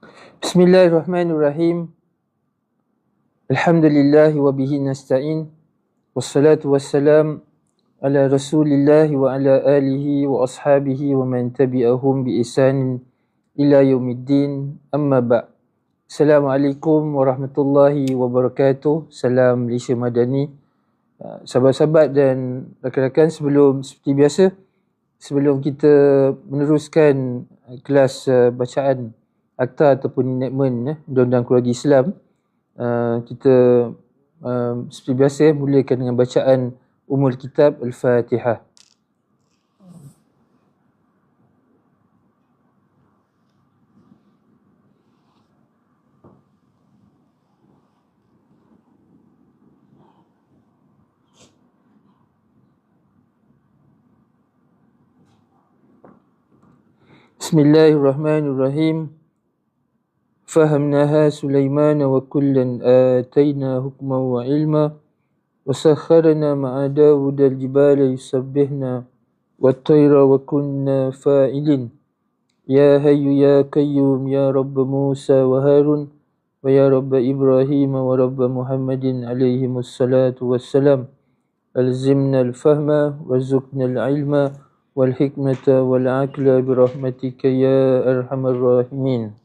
Bismillahirrahmanirrahim. Alhamdulillah wa bihi nasta'in. Wassalatu wassalam ala Rasulillah wa ala alihi wa ashabihi wa man tabi'ahum bi ihsanin ila yaumiddin. Amma ba'. Assalamualaikum warahmatullahi wabarakatuh. Salam Malaysia Madani. Sahabat-sahabat dan rakan-rakan, seperti biasa, sebelum kita meneruskan kelas bacaan akta ataupun enactment Undang-Undang Keluarga Islam, kita seperti biasa mulakan dengan bacaan Ummul Kitab Al-Fatihah. Bismillahirrahmanirrahim. فهمناها سليمان وكلا آتينا حكما وعلما وسخرنا مع داود الجبال يسبحنا والطير وكنا فاعلين يا حي يا قيوم يا رب موسى وهارون ويا رب إبراهيم ورب محمد عليهم الصلاة والسلام ألزمنا الفهم وارزقنا العلم والحكمة والعقل برحمتك يا أرحم الراحمين.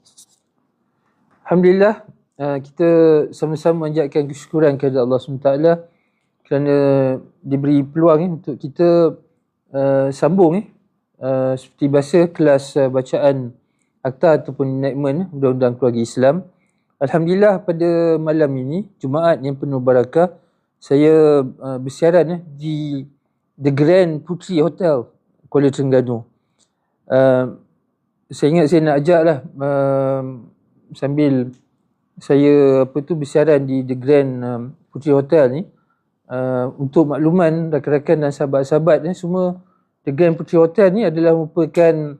Alhamdulillah, kita sama-sama menjadikan kesyukuran kepada Allah SWT kerana diberi peluang untuk kita sambung seperti biasa kelas bacaan akta ataupun enactment Undang-Undang Keluarga Islam. Alhamdulillah, pada malam ini, Jumaat yang penuh barakah, saya bersiaran di The Grand Puteri Hotel, Kuala Terengganu. Saya ingat saya nak ajak lah sambil saya bersiaran di The Grand Puteri Hotel ni, untuk makluman rakan-rakan dan sahabat-sahabat semua, The Grand Puteri Hotel ni adalah merupakan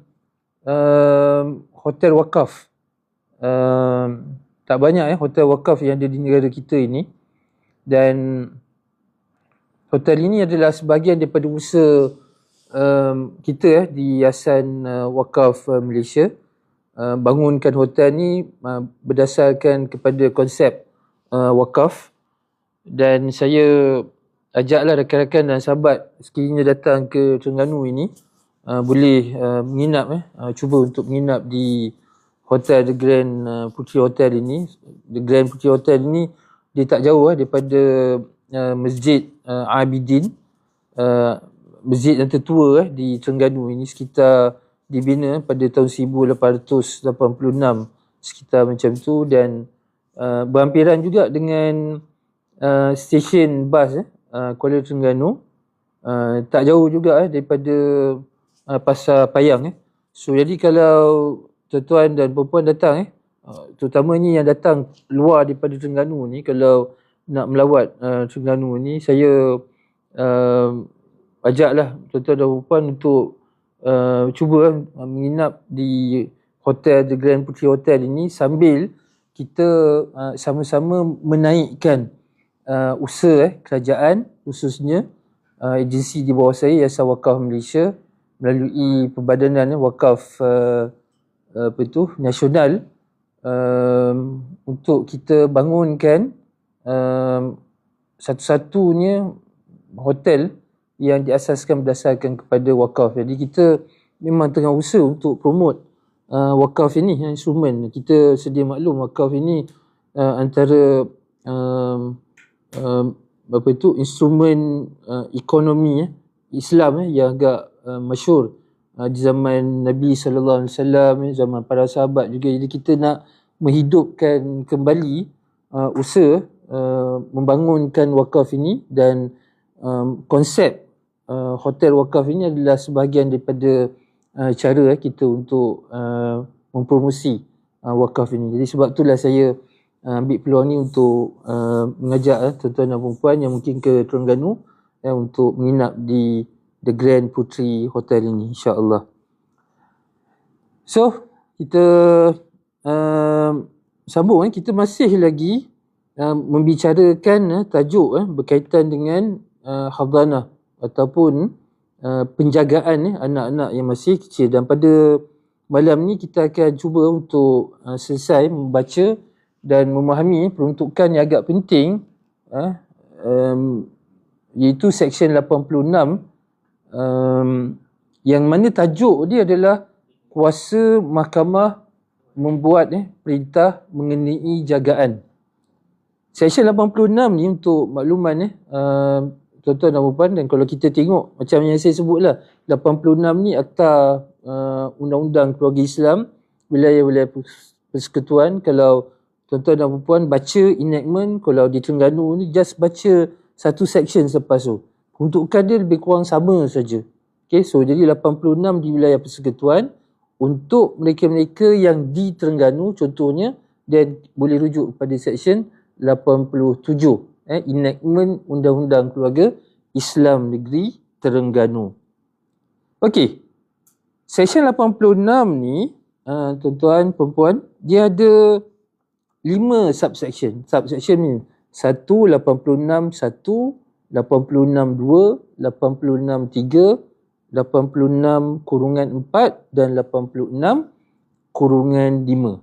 hotel wakaf. Tak banyak hotel wakaf yang ada di negara kita ini, dan hotel ini adalah sebahagian daripada usaha kita di Yayasan Wakaf Malaysia. Bangunkan hotel ni berdasarkan kepada konsep wakaf, dan saya ajaklah rakan-rakan dan sahabat sekiranya datang ke Terengganu ini boleh menginap, cuba untuk menginap di hotel The Grand Puteri Hotel ini. The Grand Puteri Hotel ini dia tak jauh daripada Masjid Abidin, masjid yang tertua di Terengganu ini, sekitar dibina pada tahun 1886, sekitar macam tu, dan berhampiran juga dengan stesen bas Kuala Terengganu, tak jauh juga daripada Pasar Payang. So jadi kalau tuan-tuan dan puan-puan datang, terutamanya yang datang luar daripada Terengganu ni, kalau nak melawat Terengganu ni, saya ajaklah tuan-tuan dan puan untuk cuba menginap di hotel The Grand Puteri Hotel ini, sambil kita sama-sama menaikkan usaha kerajaan, khususnya agensi di bawah saya, Yayasan Wakaf Malaysia, melalui Perbadanan Wakaf Nasional, untuk kita bangunkan satu-satunya hotel yang diasaskan berdasarkan kepada wakaf. Jadi kita memang tengah usaha untuk promote wakaf ini, instrumen. Kita sedia maklum wakaf ini antara instrumen ekonomi Islam yang agak masyhur di zaman Nabi SAW, zaman para sahabat juga. Jadi kita nak menghidupkan kembali usaha membangunkan wakaf ini, dan konsep hotel wakaf ini adalah sebahagian daripada cara kita untuk mempromosi wakaf ini. Jadi sebab itulah saya ambil peluang ni untuk mengajak tuan-tuan dan puan yang mungkin ke Terengganu untuk menginap di The Grand Puteri Hotel ini, insya-Allah. So, kita sambung. Kita masih lagi membicarakan tajuk berkaitan dengan hadanah ataupun penjagaan anak-anak yang masih kecil. Dan pada malam ni kita akan cuba untuk selesai membaca dan memahami peruntukan yang agak penting, iaitu Seksyen 86, yang mana tajuk dia adalah kuasa mahkamah membuat perintah mengenai jagaan. Seksyen 86 ni untuk makluman tuan-tuan dan puan, dan kalau kita tengok macam yang saya sebutlah, 86 ni Akta Undang-Undang Keluarga Islam Wilayah-Wilayah Persekutuan. Kalau tuan-tuan dan puan baca enactment, kalau di Terengganu ni just baca satu section selepas tu, peruntukan dia lebih kurang sama saja. Okay, so jadi 86 di wilayah persekutuan untuk mereka-mereka yang di Terengganu contohnya, dan boleh rujuk pada seksyen 87 enactment Undang-Undang Keluarga Islam Negeri Terengganu. Okey, seksyen 86 ni tuan-tuan perempuan, dia ada 5 subsection. Subsection ni 1, 86 1, 86 2, 86 3, 86 kurungan 4 dan 86 kurungan 5.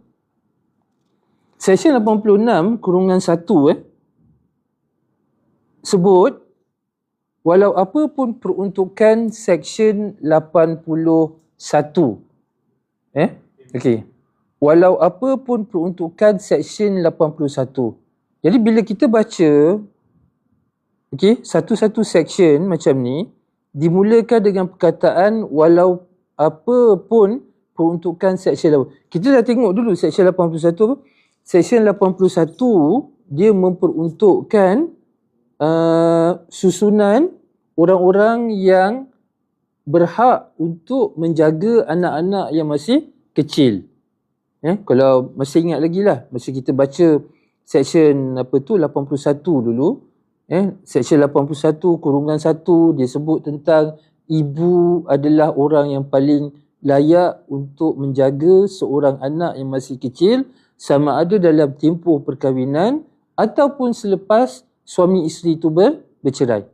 Seksyen 86 kurungan 1 sebut, walau apa pun peruntukan Seksyen 81. Okey. Walau apa pun peruntukan Seksyen 81. Jadi bila kita baca satu-satu seksyen macam ni, dimulakan dengan perkataan walau apa pun peruntukan Seksyen 81. Kita dah tengok dulu Seksyen 81 apa? Seksyen 81 dia memperuntukkan susunan orang-orang yang berhak untuk menjaga anak-anak yang masih kecil. Kalau masih ingat lagi lah, masa kita baca seksyen 81 dulu, seksyen 81 kurungan 1 dia sebut tentang ibu adalah orang yang paling layak untuk menjaga seorang anak yang masih kecil, sama ada dalam tempoh perkahwinan ataupun selepas suami isteri itu bercerai.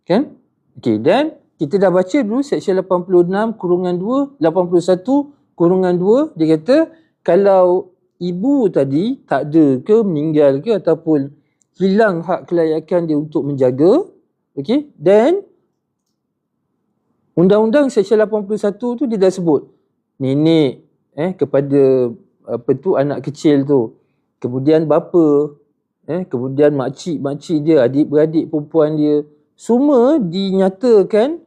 Kan? Okey, dan kita dah baca dulu seksyen 86 kurungan 2, 81 kurungan 2, dia kata kalau ibu tadi tak ada ke, meninggal ke ataupun hilang hak kelayakan dia untuk menjaga, okey, dan Undang-Undang Seksyen 81 tu dia dah sebut nenek kepada anak kecil tu, kemudian bapa, kemudian makcik dia, adik-beradik perempuan dia, semua dinyatakan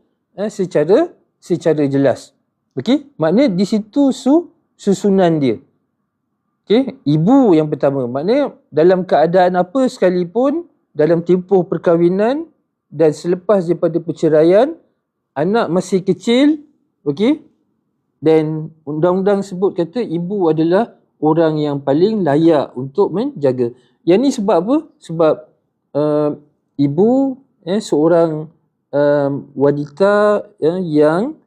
secara jelas. Okey, maknanya di situ susunan dia. Okey, ibu yang pertama, maknanya dalam keadaan apa sekalipun, dalam tempoh perkahwinan dan selepas daripada perceraian, anak masih kecil, okey, dan undang-undang sebut kata ibu adalah orang yang paling layak untuk menjaga. Yang ni sebab apa? Sebab ibu seorang wanita yang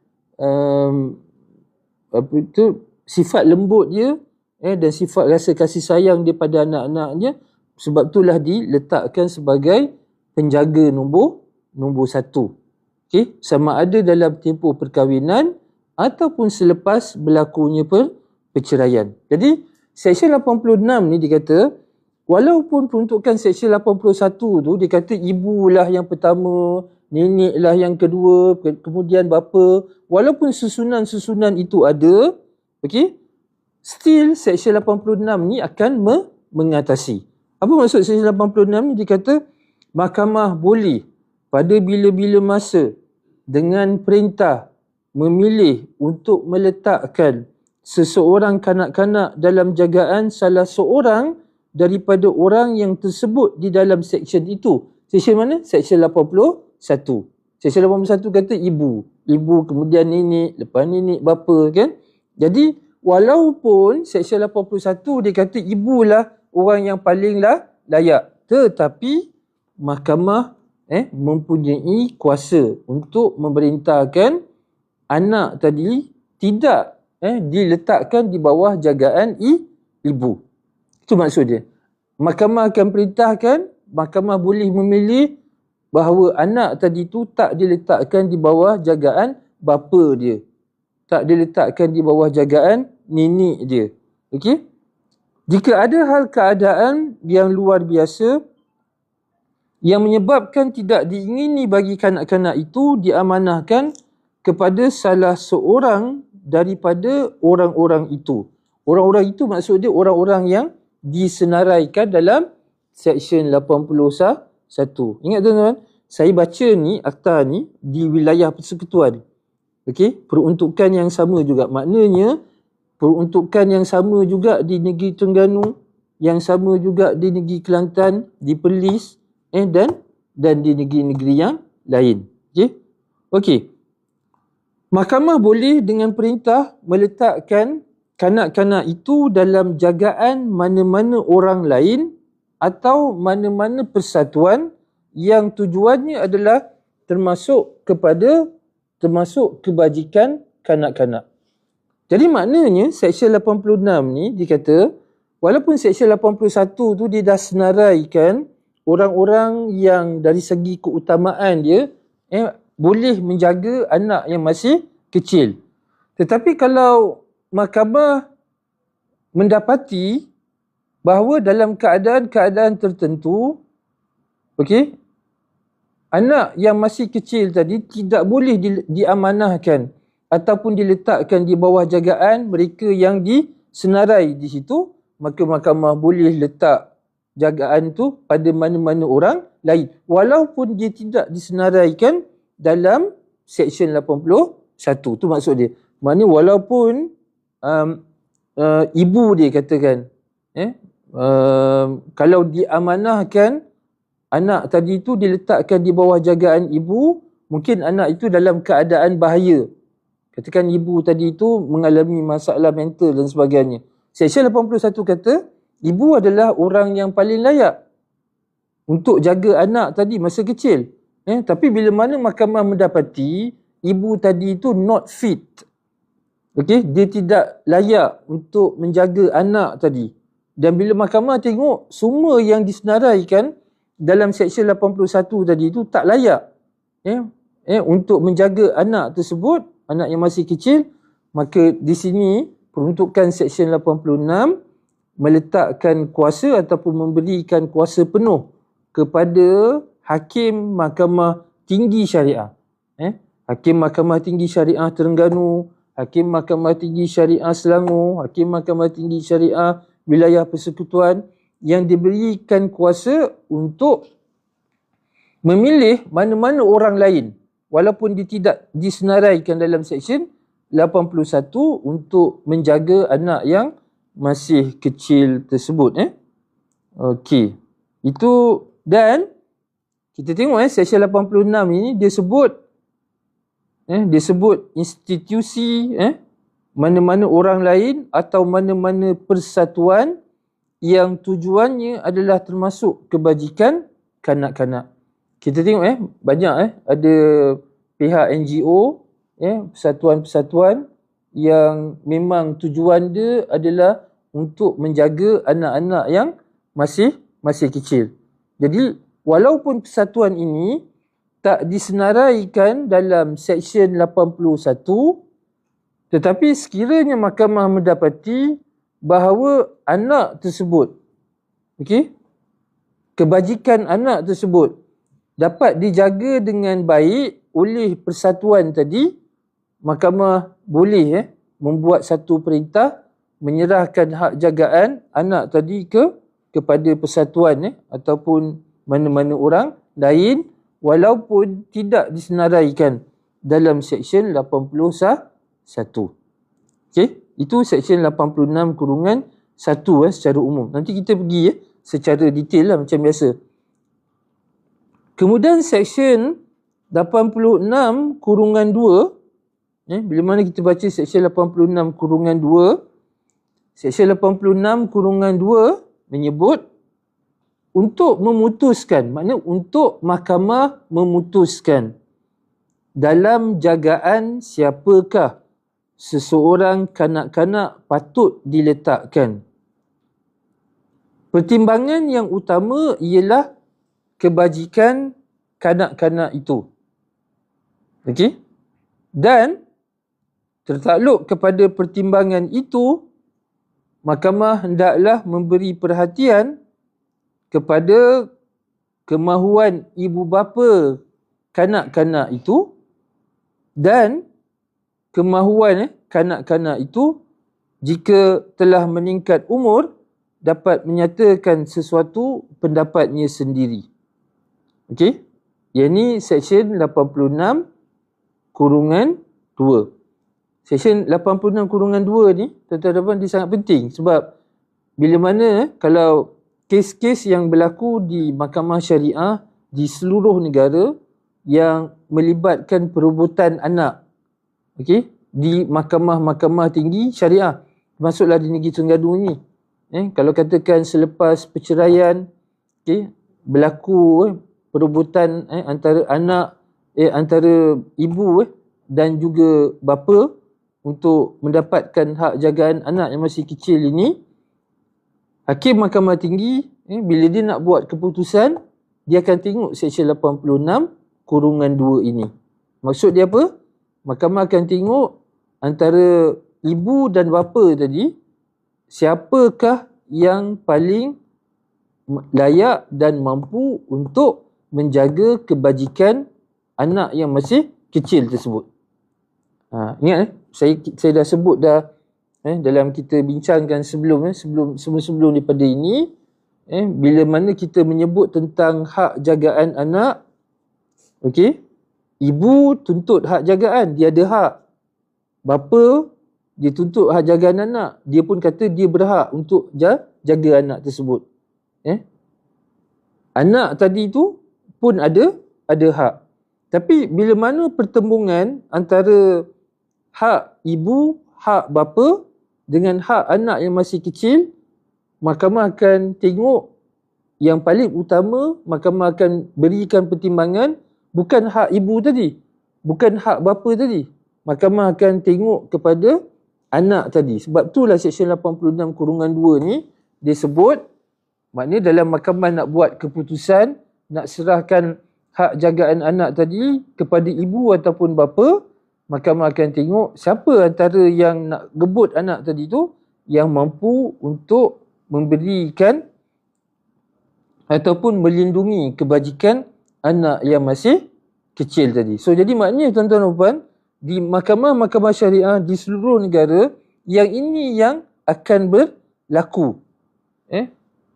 sifat lembut dia dan sifat rasa kasih sayang dia pada anak-anaknya, sebab itulah diletakkan sebagai penjaga nombor 1. Okey, sama ada dalam tempoh perkahwinan ataupun selepas berlakunya perceraian. Jadi Seksyen 86 ni dikata walaupun peruntukan Seksyen 81 tu dia kata ibulah yang pertama, neneklah yang kedua, kemudian bapa, walaupun susunan-susunan itu ada, okey, still Seksyen 86 ni akan mengatasi. Apa maksud Seksyen 86 ni? Dia kata mahkamah boleh pada bila-bila masa dengan perintah memilih untuk meletakkan seseorang kanak-kanak dalam jagaan salah seorang daripada orang yang tersebut di dalam seksyen itu. Seksyen mana? Seksyen 81. Seksyen 81 kata ibu, kemudian nenek, lepas nenek bapa, kan? Jadi walaupun Seksyen 81 dia kata ibulah orang yang paling layak, tetapi mahkamah mempunyai kuasa untuk memerintahkan anak tadi tidak diletakkan di bawah jagaan ibu. Itu maksud dia. Mahkamah akan perintahkan, mahkamah boleh memilih bahawa anak tadi tu tak diletakkan di bawah jagaan bapa dia, tak diletakkan di bawah jagaan nenek dia. Okey? Jika ada hal keadaan yang luar biasa yang menyebabkan tidak diingini bagi kanak-kanak itu diamanahkan kepada salah seorang daripada orang-orang itu. Orang-orang itu maksud dia orang-orang yang disenaraikan dalam Seksyen 81. Ingat tuan-tuan, saya baca ni, akta ni di wilayah persekutuan. Okey, peruntukan yang sama juga. Maknanya peruntukan yang sama juga di negeri Terengganu, yang sama juga di negeri Kelantan, di Perlis dan di negeri-negeri yang lain. Okey. Okey. Mahkamah boleh dengan perintah meletakkan kanak-kanak itu dalam jagaan mana-mana orang lain atau mana-mana persatuan yang tujuannya adalah termasuk kebajikan kanak-kanak. Jadi maknanya Seksyen 86 ni dikata walaupun Seksyen 81 tu dia dah senaraikan orang-orang yang dari segi keutamaan dia boleh menjaga anak yang masih kecil. Tetapi kalau mahkamah mendapati bahawa dalam keadaan-keadaan tertentu, okey, anak yang masih kecil tadi tidak boleh diamanahkan ataupun diletakkan di bawah jagaan mereka yang disenarai di situ, maka mahkamah boleh letak jagaan tu pada mana-mana orang lain walaupun dia tidak disenaraikan dalam Seksyen 81. Tu maksud dia. Maknanya walaupun ibu dia katakan kalau diamanahkan anak tadi tu diletakkan di bawah jagaan ibu, mungkin anak itu dalam keadaan bahaya. Katakan ibu tadi itu mengalami masalah mental dan sebagainya. Seksyen 81 kata, ibu adalah orang yang paling layak untuk jaga anak tadi masa kecil. Tapi bila mana mahkamah mendapati ibu tadi itu not fit, okey, dia tidak layak untuk menjaga anak tadi. Dan bila mahkamah tengok semua yang disenaraikan dalam Seksyen 81 tadi itu tak layak untuk menjaga anak tersebut, anak yang masih kecil, maka di sini peruntukan Seksyen 86 meletakkan kuasa ataupun memberikan kuasa penuh kepada Hakim Mahkamah Tinggi Syariah. Hakim Mahkamah Tinggi Syariah Terengganu, Hakim Mahkamah Tinggi Syariah Selangor, Hakim Mahkamah Tinggi Syariah Wilayah Persekutuan yang diberikan kuasa untuk memilih mana-mana orang lain walaupun dia tidak disenaraikan dalam Seksyen 81 untuk menjaga anak yang masih kecil tersebut. Okey. Itu dan kita tengok Seksyen 86 ini dia sebut institusi mana-mana orang lain atau mana-mana persatuan yang tujuannya adalah termasuk kebajikan kanak-kanak. Kita tengok banyak ada pihak NGO, persatuan-persatuan yang memang tujuan dia adalah untuk menjaga anak-anak yang masih kecil. Jadi walaupun persatuan ini tak disenaraikan dalam Seksyen 81, tetapi sekiranya mahkamah mendapati bahawa anak tersebut, okey, kebajikan anak tersebut dapat dijaga dengan baik oleh persatuan tadi, mahkamah boleh membuat satu perintah menyerahkan hak jagaan anak tadi kepada persatuan ataupun mana-mana orang lain walaupun tidak disenaraikan dalam Seksyen 81. Okey, itu Seksyen 86 kurungan 1 secara umum. Nanti kita pergi secara detail lah macam biasa. Kemudian Seksyen 86 kurungan 2, bila mana kita baca Seksyen 86 kurungan 2, Seksyen 86 kurungan 2 menyebut untuk memutuskan, maknanya untuk mahkamah memutuskan dalam jagaan siapakah seseorang kanak-kanak patut diletakkan. Pertimbangan yang utama ialah kebajikan kanak-kanak itu. Okey? Dan tertakluk kepada pertimbangan itu, mahkamah hendaklah memberi perhatian kepada kemahuan ibu bapa kanak-kanak itu dan kemahuan kanak-kanak itu jika telah meningkat umur dapat menyatakan sesuatu pendapatnya sendiri. Okey? Yang ni Seksyen 86 kurungan 2. Seksyen 86 kurungan 2 ni, tuan-tuan dan puan, dia sangat penting sebab bila mana kalau kes-kes yang berlaku di mahkamah syariah di seluruh negara yang melibatkan perebutan anak, okey, di mahkamah-mahkamah tinggi syariah, termasuklah di Negeri Terengganu ni. Kalau katakan selepas perceraian, okey, berlaku perebutan antara anak, antara ibu dan juga bapa untuk mendapatkan hak jagaan anak yang masih kecil ini, hakim mahkamah tinggi bila dia nak buat keputusan, dia akan tengok Seksyen 86 kurungan 2 ini. Maksud dia apa? Mahkamah akan tengok antara ibu dan bapa tadi, siapakah yang paling layak dan mampu untuk menjaga kebajikan anak yang masih kecil tersebut. Ingat saya dah sebut dah dalam kita bincangkan sebelum daripada ini, bila mana kita menyebut tentang hak jagaan anak, okey, ibu tuntut hak jagaan, dia ada hak. Bapa dia tuntut hak jagaan anak, dia pun kata dia berhak untuk jaga anak tersebut. Anak tadi tu pun ada hak. Tapi bila mana pertembungan antara hak ibu, hak bapa dengan hak anak yang masih kecil, mahkamah akan tengok yang paling utama, mahkamah akan berikan pertimbangan bukan hak ibu tadi, bukan hak bapa tadi. Mahkamah akan tengok kepada anak tadi. Sebab itulah Seksyen 86 kurungan 2 ni dia sebut, maknanya dalam mahkamah nak buat keputusan, nak serahkan hak jagaan anak tadi kepada ibu ataupun bapa, mahkamah akan tengok siapa antara yang nak gebut anak tadi tu yang mampu untuk memberikan ataupun melindungi kebajikan anak yang masih kecil tadi. So jadi maknanya tuan-tuan dan puan, di mahkamah-mahkamah syariah di seluruh negara, yang ini yang akan berlaku.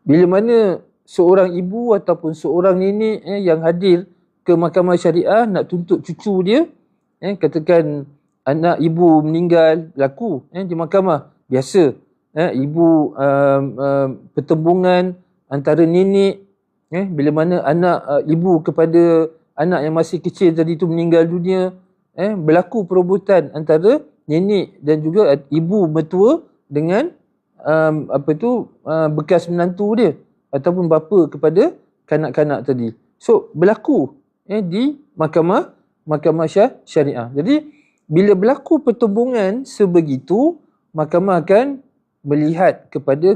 Bila mana seorang ibu ataupun seorang nenek yang hadir ke mahkamah syariah nak tuntut cucu dia, katakan anak ibu meninggal, berlaku di mahkamah biasa, ibu pertembungan antara nenek, bila mana anak ibu kepada anak yang masih kecil tadi tu meninggal dunia, berlaku perebutan antara nenek dan juga ibu mertua dengan bekas menantu dia ataupun bapa kepada kanak-kanak tadi. So berlaku di mahkamah syariah. Jadi bila berlaku pertembungan sebegitu, mahkamah akan melihat kepada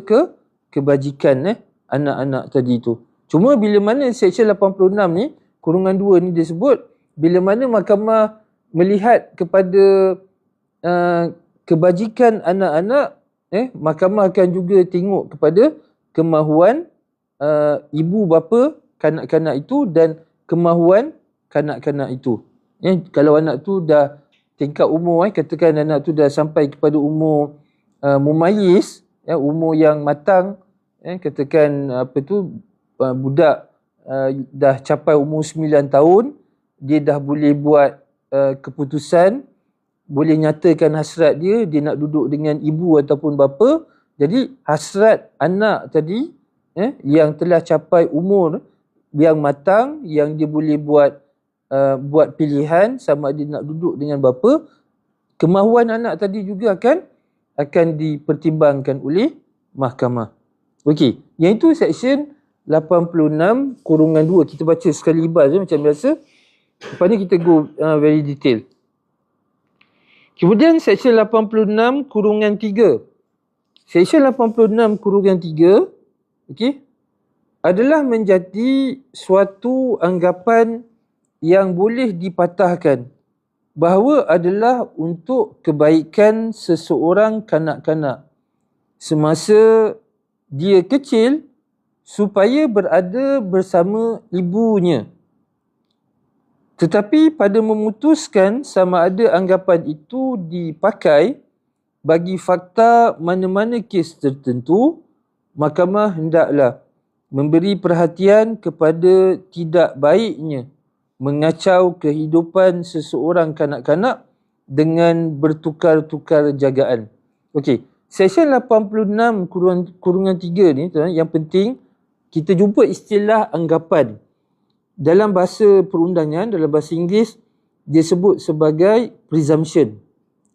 kebajikan anak-anak tadi tu. Cuma bila mana Seksyen 86 ni kurungan 2 ni disebut, bila mana mahkamah melihat kepada kebajikan anak-anak, mahkamah akan juga tengok kepada kemahuan ibu bapa kanak-kanak itu dan kemahuan kanak-kanak itu. Kalau anak tu dah tingkat umur, katakan anak tu dah sampai kepada umur mumayyiz, umur yang matang, katakan budak dah capai umur 9 tahun, dia dah boleh buat keputusan, boleh nyatakan hasrat dia nak duduk dengan ibu ataupun bapa. Jadi hasrat anak tadi yang telah capai umur yang matang, yang dia boleh buat pilihan sama ada nak duduk dengan bapa, kemahuan anak tadi juga akan dipertimbangkan oleh mahkamah. Okey, yang itu Seksyen 86 kurungan 2. Kita baca sekali ibas macam biasa. Lepas ni kita go very detail. Kemudian Seksyen 86 kurungan 3. Seksyen 86 kurungan 3, okey, adalah menjadi suatu anggapan yang boleh dipatahkan bahawa adalah untuk kebaikan seseorang kanak-kanak semasa dia kecil supaya berada bersama ibunya. Tetapi pada memutuskan sama ada anggapan itu dipakai bagi fakta mana-mana kes tertentu, mahkamah hendaklah memberi perhatian kepada tidak baiknya mengacau kehidupan seseorang kanak-kanak dengan bertukar-tukar jagaan. Okey, Seksyen 86 kurungan 3 ni yang penting kita jumpa istilah anggapan. Dalam bahasa perundangan, dalam bahasa Inggeris dia sebut sebagai presumption.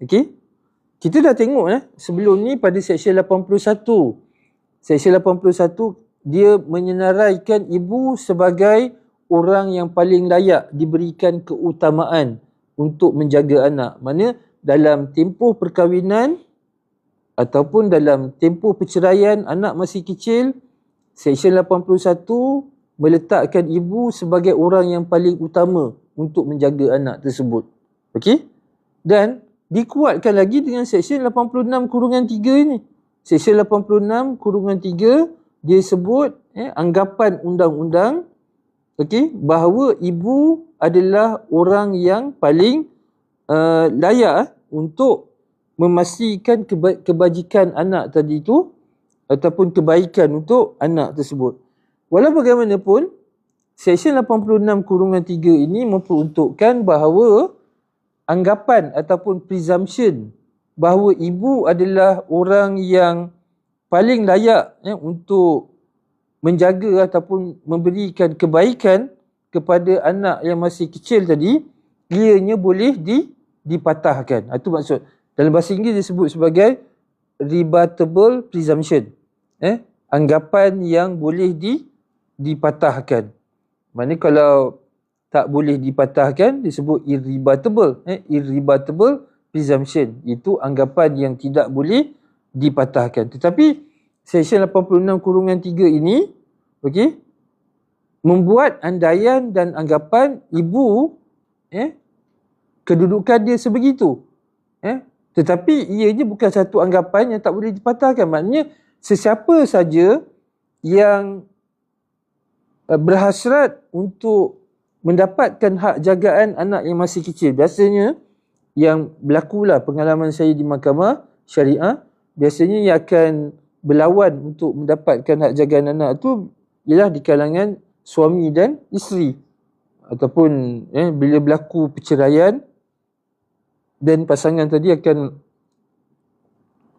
Okey? Kita dah tengok sebelum ni pada Seksyen 81. Seksyen 81 dia menyenaraikan ibu sebagai orang yang paling layak diberikan keutamaan untuk menjaga anak. Mana dalam tempoh perkahwinan ataupun dalam tempoh perceraian anak masih kecil, Seksyen 81 meletakkan ibu sebagai orang yang paling utama untuk menjaga anak tersebut. Okey? Dan dikuatkan lagi dengan Seksyen 86 kurungan 3 ni. Seksyen 86 kurungan 3 dia sebut anggapan undang-undang, okey, bahawa ibu adalah orang yang paling layak untuk memastikan kebajikan anak tadi tu ataupun kebaikan untuk anak tersebut. Walau bagaimanapun, Seksyen 86 kurungan 3 ini memperuntukkan bahawa anggapan ataupun presumption bahawa ibu adalah orang yang paling layak untuk menjaga ataupun memberikan kebaikan kepada anak yang masih kecil tadi, ianya boleh dipatahkan. Itu maksud. Dalam bahasa Inggeris disebut sebagai rebuttable presumption. Anggapan yang boleh dipatahkan. Maksudnya kalau tak boleh dipatahkan disebut irrebuttable. Irrebuttable presumption. Itu anggapan yang tidak boleh dipatahkan. Tetapi Seksyen 86 kurungan 3 ini membuat andaian dan anggapan ibu kedudukan dia sebegitu. Tetapi ianya bukan satu anggapan yang tak boleh dipatahkan. Maknanya sesiapa saja yang berhasrat untuk mendapatkan hak jagaan anak yang masih kecil. Biasanya yang berlakulah pengalaman saya di mahkamah syariah, biasanya yang akan berlawan untuk mendapatkan hak jagaan anak tu ialah di kalangan suami dan isteri. Ataupun bila berlaku perceraian dan pasangan tadi akan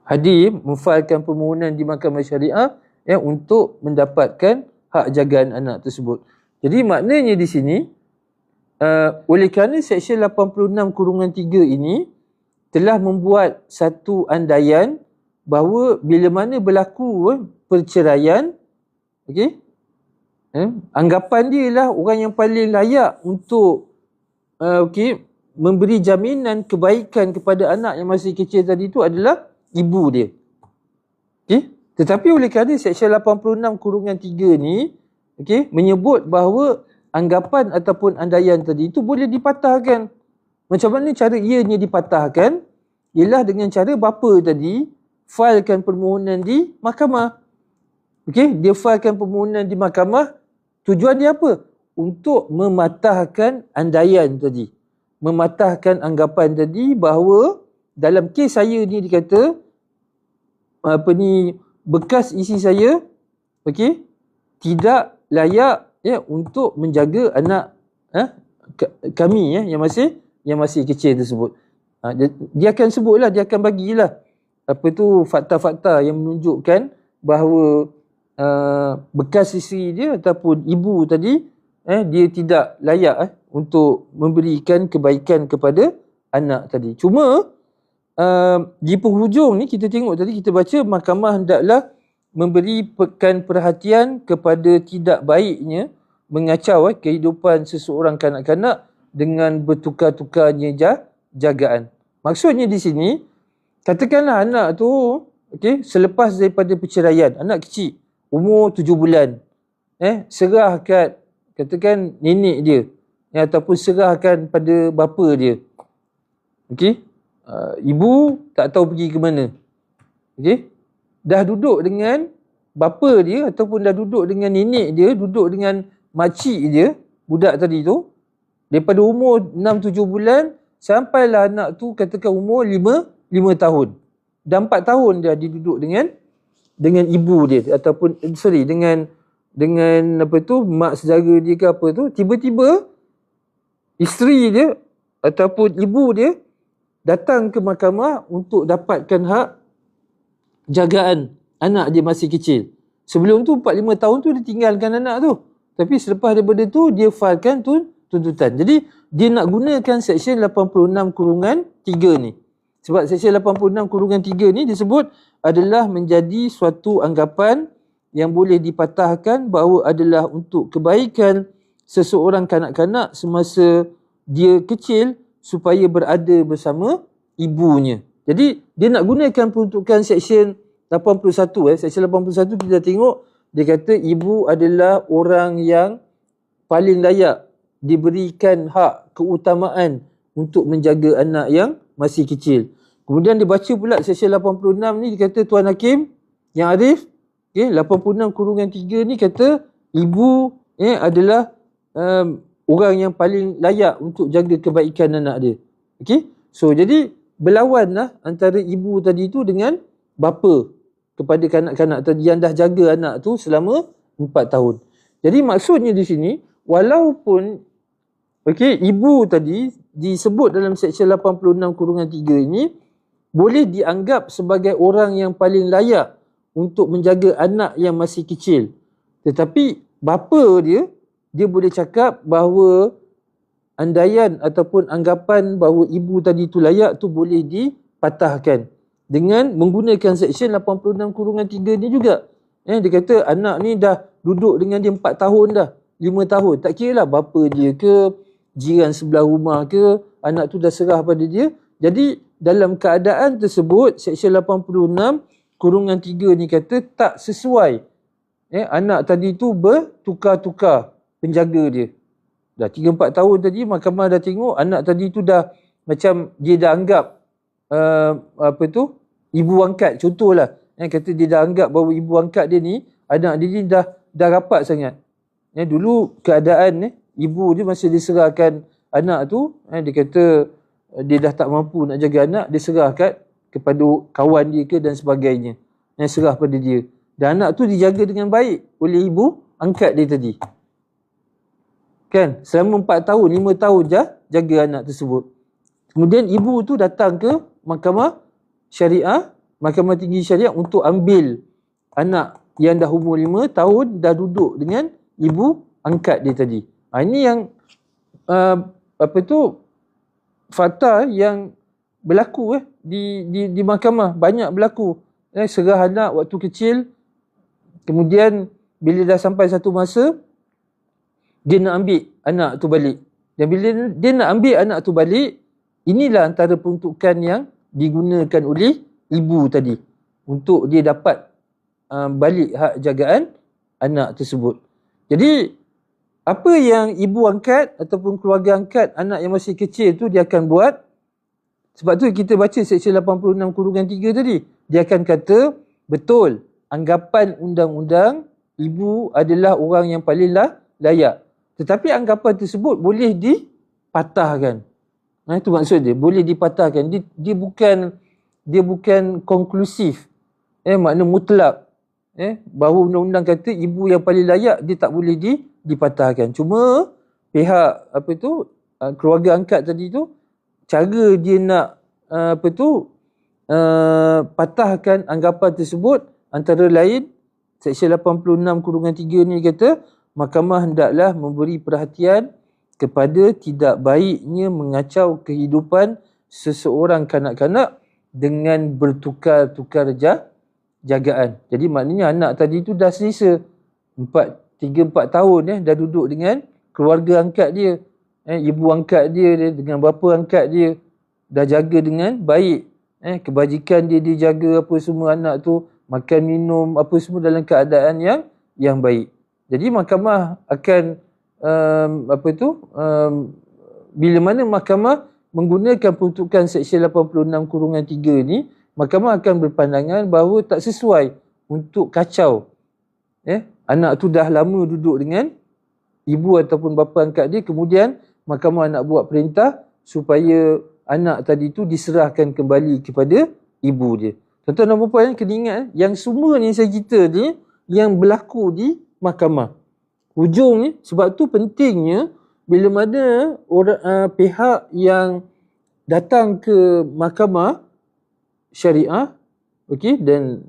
hadir memfailkan permohonan di mahkamah syariah untuk mendapatkan hak jagaan anak tersebut. Jadi maknanya di sini oleh kerana Seksyen 86 kurungan 3 ini telah membuat satu andaian bahawa bila mana berlaku perceraian, anggapan dia ialah orang yang paling layak untuk memberi jaminan kebaikan kepada anak yang masih kecil tadi itu adalah ibu dia. Tetapi oleh kerana Seksyen 86 kurungan 3 ni menyebut bahawa anggapan ataupun andaian tadi itu boleh dipatahkan. Macam mana cara ianya dipatahkan? Ialah dengan cara bapa tadi failkan permohonan di mahkamah. Dia failkan permohonan di mahkamah. Tujuan dia apa? Untuk mematahkan andaian tadi. Mematahkan anggapan tadi bahawa dalam kes saya ni dikata bekas isi saya tidak layak untuk menjaga anak kami yang masih kecil tersebut. Dia akan sebutlah, dia akan bagilah fakta-fakta yang menunjukkan bahawa bekas isteri dia ataupun ibu tadi dia tidak layak untuk memberikan kebaikan kepada anak tadi. Cuma di penghujung ni kita tengok tadi, kita baca mahkamah hendaklah memberikan perhatian kepada tidak baiknya mengacau kehidupan seseorang kanak-kanak dengan bertukar-tukarnya jagaan. Maksudnya di sini, katakanlah anak tu selepas daripada perceraian, anak kecil umur 7 bulan serah kat katakan nenek dia ataupun serahkan pada bapa dia Okey. Ibu tak tahu pergi ke mana. Okey. Dah duduk dengan bapa dia ataupun dah duduk dengan nenek dia, duduk dengan makcik dia, budak tadi tu, daripada umur 6-7 bulan sampailah anak tu katakan umur 5 tahun. Dan 4 tahun dia duduk dengan ibu dia ataupun dengan apa tu, mak saudara dia ke apa tu, tiba-tiba isteri dia ataupun ibu dia datang ke mahkamah untuk dapatkan hak jagaan anak dia masih kecil. Sebelum tu 4-5 tahun tu dia tinggalkan anak tu. Tapi selepas daripada tu dia filekan tuntutan. Jadi dia nak gunakan Seksyen 86/3 ni. Sebab Seksyen 86/3 ni disebut adalah menjadi suatu anggapan yang boleh dipatahkan bahawa adalah untuk kebaikan seseorang kanak-kanak semasa dia kecil supaya berada bersama ibunya. Jadi dia nak gunakan peruntukan Seksyen 81. Seksyen 81 kita tengok dia kata ibu adalah orang yang paling layak diberikan hak keutamaan untuk menjaga anak yang masih kecil. Kemudian dia baca pula Seksyen 86 ni, dia kata Tuan Hakim yang arif, 86/3 ni kata ibu adalah orang yang paling layak untuk jaga kebaikan anak dia. Okey? So jadi berlawanlah antara ibu tadi tu dengan bapa kepada kanak-kanak tadi yang dah jaga anak tu selama 4 tahun. Jadi maksudnya di sini, walaupun ibu tadi disebut dalam Seksyen 86/3 ini boleh dianggap sebagai orang yang paling layak untuk menjaga anak yang masih kecil. Tetapi bapa dia boleh cakap bahawa andaian ataupun anggapan bahawa ibu tadi tu layak tu boleh dipatahkan dengan menggunakan Seksyen 86/3 ni juga. Dia kata anak ni dah duduk dengan dia 4 tahun dah, 5 tahun. Tak kira lah bapa dia ke, jiran sebelah rumah ke, anak tu dah serah pada dia. Jadi dalam keadaan tersebut, Seksyen 86/3 ni kata tak sesuai. Anak tadi tu bertukar-tukar penjaga dia. Dah 3-4 tahun tadi, mahkamah dah tengok anak tadi tu dah macam dia dah anggap ibu angkat, contohlah kata dia dah anggap bahawa ibu angkat dia ni, anak dia ni dah rapat sangat. Dulu keadaan ibu dia masa diserahkan anak tu, dia kata dia dah tak mampu nak jaga anak, dia serahkan kepada kawan dia ke dan sebagainya, serah pada dia, dan anak tu dijaga dengan baik oleh ibu angkat dia tadi, kan, selama 4 tahun 5 tahun jaga anak tersebut. Kemudian ibu tu datang ke mahkamah syariah, mahkamah tinggi syariah untuk ambil anak yang dah umur 5 tahun dah duduk dengan ibu angkat dia tadi. Ini yang fakta yang berlaku di mahkamah, banyak berlaku. Serah anak waktu kecil, kemudian bila dah sampai satu masa dia nak ambil anak tu balik. Dan bila dia nak ambil anak tu balik, inilah antara peruntukan yang digunakan oleh ibu tadi untuk dia dapat balik hak jagaan anak tersebut. Jadi apa yang ibu angkat ataupun keluarga angkat anak yang masih kecil tu dia akan buat, sebab tu kita baca Seksyen 86/3 tadi, dia akan kata betul, anggapan undang-undang ibu adalah orang yang paling layak, tetapi anggapan tersebut boleh dipatahkan. Itu maksud dia, boleh dipatahkan. Dia bukan konklusif. Makna mutlak. Bahawa undang-undang kata ibu yang paling layak, dia tak boleh dipatahkan. Cuma pihak keluarga angkat tadi tu, cara dia nak patahkan anggapan tersebut antara lain Seksyen 86/3 ni kata mahkamah hendaklah memberi perhatian kepada tidak baiknya mengacau kehidupan seseorang kanak-kanak dengan bertukar-tukar jagaan. Jadi maknanya anak tadi tu dah selesa 3-4 tahun dah duduk dengan keluarga angkat dia, ibu angkat dia dengan bapa angkat dia, dah jaga dengan baik, kebajikan dia dijaga, apa semua, anak tu makan minum apa semua dalam keadaan yang baik. Jadi mahkamah akan bila mana mahkamah menggunakan peruntukan Seksyen 86/3 ni, mahkamah akan berpandangan bahawa tak sesuai untuk kacau. Anak tu dah lama duduk dengan ibu ataupun bapa angkat dia, kemudian mahkamah nak buat perintah supaya anak tadi tu diserahkan kembali kepada ibu dia. Tuan-tuan dan puan-puan kena ingat, yang semua ni saya cerita ni yang berlaku di mahkamah. Hujung ni, sebab tu pentingnya bila mana pihak yang datang ke mahkamah syariah, okey, dan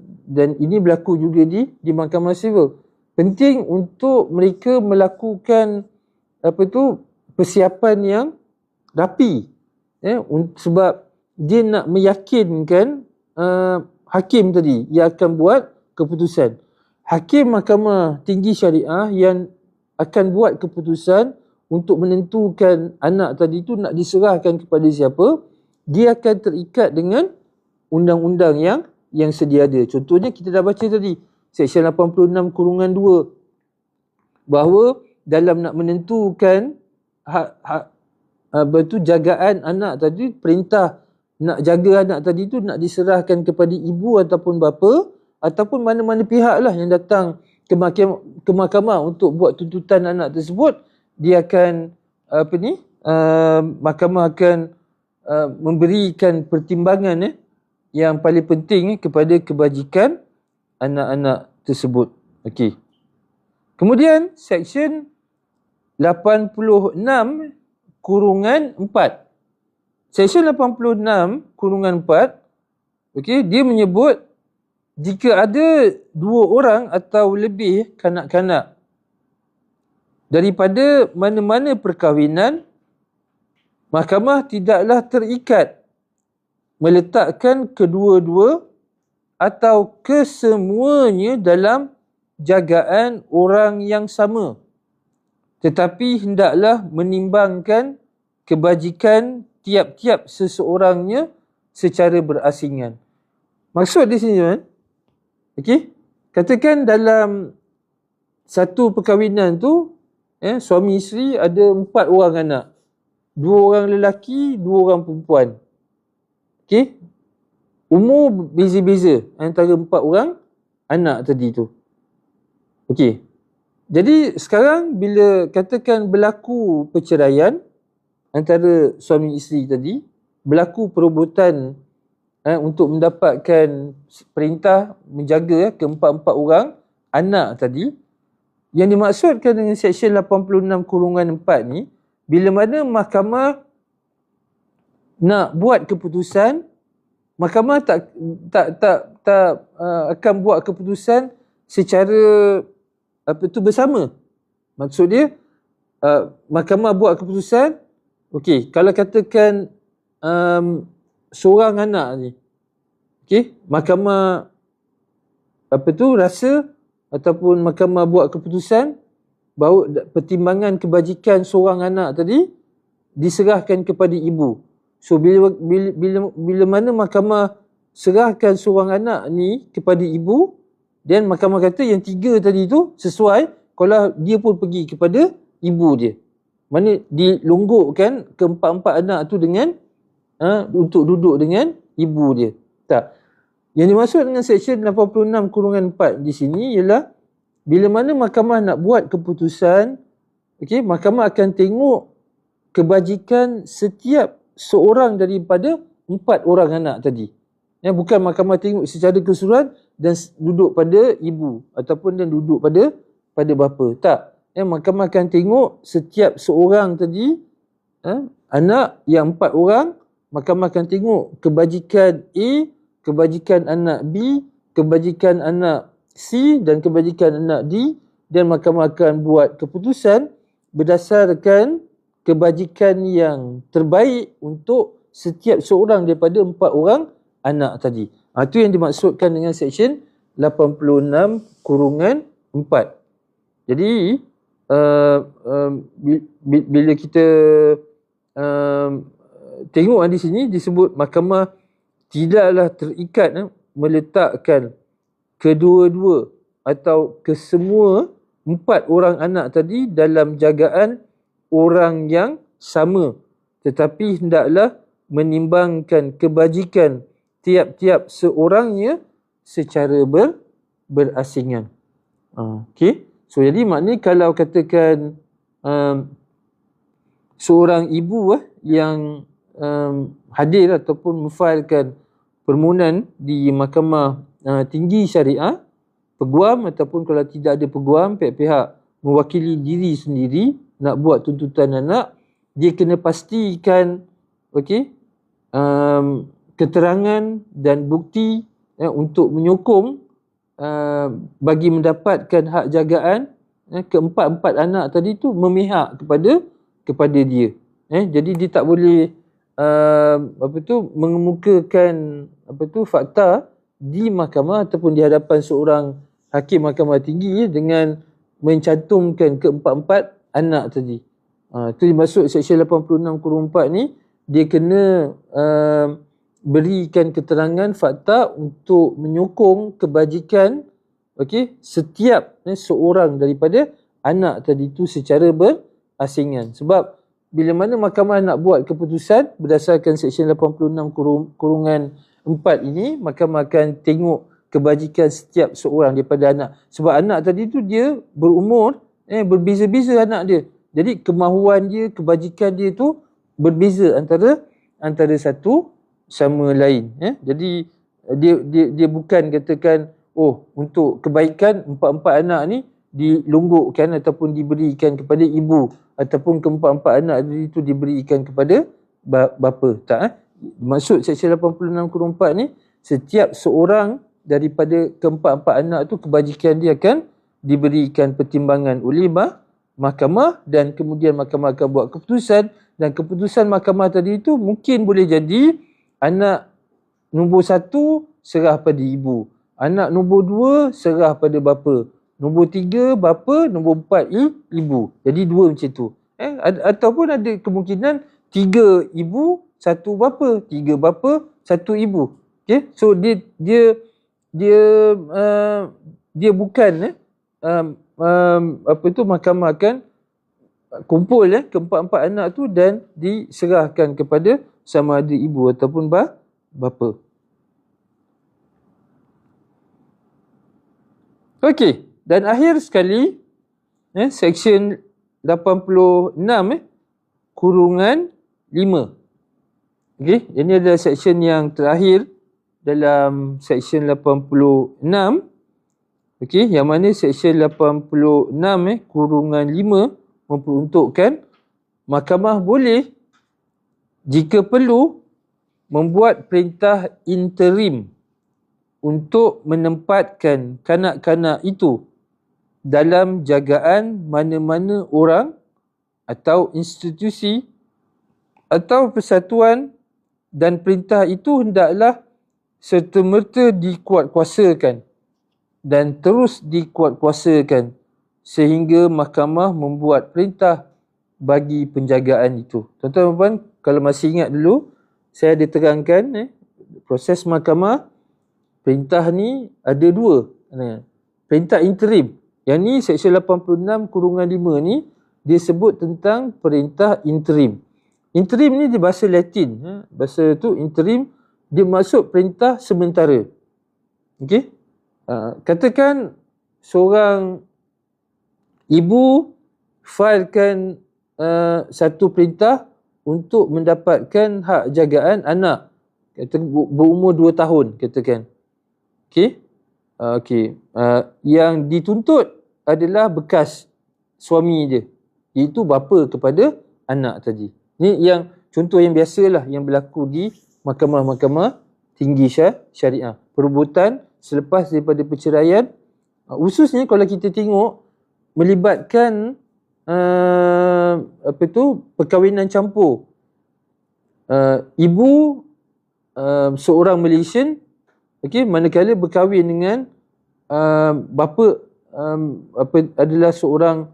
ini berlaku juga di mahkamah sivil. Penting untuk mereka melakukan persiapan yang rapi. Sebab dia nak meyakinkan hakim tadi yang akan buat keputusan. Hakim Mahkamah Tinggi Syariah yang akan buat keputusan untuk menentukan anak tadi tu nak diserahkan kepada siapa, dia akan terikat dengan undang-undang yang sedia ada. Contohnya kita dah baca tadi, Seksyen 86/2, bahawa dalam nak menentukan jagaan anak tadi, perintah nak jaga anak tadi tu nak diserahkan kepada ibu ataupun bapa ataupun mana-mana pihak lah yang datang ke mahkamah untuk buat tuntutan anak tersebut, dia akan mahkamah akan memberikan pertimbangan yang paling penting kepada kebajikan anak-anak tersebut. Okey. Kemudian Seksyen 86/4. Seksyen 86/4, okey, dia menyebut jika ada 2 orang atau lebih kanak-kanak daripada mana-mana perkahwinan, mahkamah tidaklah terikat meletakkan kedua-dua atau kesemuanya dalam jagaan orang yang sama, tetapi hendaklah menimbangkan kebajikan tiap-tiap seseorangnya secara berasingan. Maksud di sini, okey, katakan dalam satu perkahwinan tu, suami isteri ada 4 orang anak. 2 orang lelaki, 2 orang perempuan. Okey. Umur beza-beza antara 4 orang anak tadi tu. Okey. Jadi sekarang bila katakan berlaku perceraian antara suami isteri tadi, berlaku perobotan untuk mendapatkan perintah menjaga keempat-empat orang anak tadi, yang dimaksudkan dengan Seksyen 86/4 ni, bila mana mahkamah nak buat keputusan, mahkamah tak akan buat keputusan secara bersama. Maksud dia, mahkamah buat keputusan, okey, kalau katakan seorang anak ni, okey, mahkamah rasa ataupun mahkamah buat keputusan bahawa pertimbangan kebajikan seorang anak tadi diserahkan kepada ibu. So bila mana mahkamah serahkan seorang anak ni kepada ibu, dan mahkamah kata yang 3 tadi tu sesuai, kalau dia pun pergi kepada ibu dia. Mana dilonggokkan keempat-empat anak tu dengan untuk duduk dengan ibu dia. Tak. Yang dimaksud dengan Seksyen 86/4 di sini ialah bila mana mahkamah nak buat keputusan, okey, mahkamah akan tengok kebajikan setiap seorang daripada 4 orang anak tadi. Bukan mahkamah tengok secara keseluruhan dan duduk pada ibu ataupun dan duduk pada bapa. Tak. Mahkamah akan tengok setiap seorang tadi, anak yang 4 orang, mahkamah akan tengok kebajikan A, kebajikan anak B, kebajikan anak C dan kebajikan anak D, dan mahkamah akan buat keputusan berdasarkan kebajikan yang terbaik untuk setiap seorang daripada 4 orang anak tadi. Itu yang dimaksudkan dengan Seksyen 86/4. Jadi bila kita tengok di sini disebut mahkamah tidaklah terikat meletakkan kedua-dua atau kesemua 4 orang anak tadi dalam jagaan orang yang sama, tetapi hendaklah menimbangkan kebajikan tiap-tiap seorangnya secara berasingan. Okey. So jadi maknanya kalau katakan seorang ibu yang hadir ataupun memfailkan permohonan di Mahkamah Tinggi Syariah, peguam ataupun kalau tidak ada peguam, pihak-pihak mewakili diri sendiri nak buat tuntutan anak, dia kena pastikan keterangan dan bukti untuk menyokong bagi mendapatkan hak jagaan keempat-empat anak tadi tu memihak kepada dia. Jadi dia tak boleh mengemukakan fakta di mahkamah ataupun di hadapan seorang hakim mahkamah tinggi dengan mencantumkan keempat-empat anak tadi. Itu dimaksud Seksyen 86(4) ni, dia kena berikan keterangan fakta untuk menyokong kebajikan setiap seorang daripada anak tadi tu secara berasingan. Sebab bila mana mahkamah nak buat keputusan berdasarkan Seksyen 86(4) ini, mahkamah akan tengok kebajikan setiap seorang daripada anak. Sebab anak tadi tu dia berumur berbeza-beza anak dia. Jadi kemahuan dia, kebajikan dia tu berbeza antara satu sama lain. Jadi dia bukan katakan untuk kebaikan empat-empat anak ni dilonggokkan ataupun diberikan kepada ibu, ataupun keempat-empat anak itu diberikan kepada bapa. Tak. Maksud Seksyen 86(4) ni, setiap seorang daripada keempat-empat anak tu kebajikan dia akan diberikan pertimbangan oleh mahkamah, dan kemudian mahkamah akan buat keputusan, dan keputusan mahkamah tadi tu mungkin boleh jadi anak nombor 1 serah pada ibu, anak nombor 2 serah pada bapa, nombor 3 bapa, nombor 4 ibu. Jadi 2 macam tu. Ataupun ada kemungkinan 3 ibu, 1 bapa, 3 bapa, 1 ibu. Okay? So dia bukan mahkamah akan kumpul keempat-empat anak tu dan diserahkan kepada sama ada ibu ataupun bapa. Okey, dan akhir sekali Seksyen 86 kurungan 5. Okey, ini adalah seksyen yang terakhir dalam Seksyen 86. Okey, yang mana Seksyen 86 kurungan 5 memperuntukkan mahkamah boleh jika perlu membuat perintah interim untuk menempatkan kanak-kanak itu dalam jagaan mana-mana orang atau institusi atau persatuan, dan perintah itu hendaklah serta-merta dikuatkuasakan dan terus dikuatkuasakan sehingga mahkamah membuat perintah bagi penjagaan itu. Tuan-tuan, kalau masih ingat dulu, saya ada terangkan proses mahkamah. Perintah ni ada 2. Perintah interim. Yang ni Seksyen 86 kurungan 5 ni dia sebut tentang perintah interim. Interim ni di bahasa Latin. Bahasa tu interim, dia maksud perintah sementara. Okey? Katakan seorang ibu failkan satu perintah untuk mendapatkan hak jagaan anak. Kata berumur 2 tahun katakan. Okey. Yang dituntut adalah bekas suami dia, iaitu bapa kepada anak tadi. Ni yang contoh yang biasalah yang berlaku di mahkamah-mahkamah tinggi syariah. Perebutan selepas daripada perceraian, khususnya kalau kita tengok melibatkan perkahwinan campur. Ibu seorang Malaysian, manakala berkahwin dengan bapa adalah seorang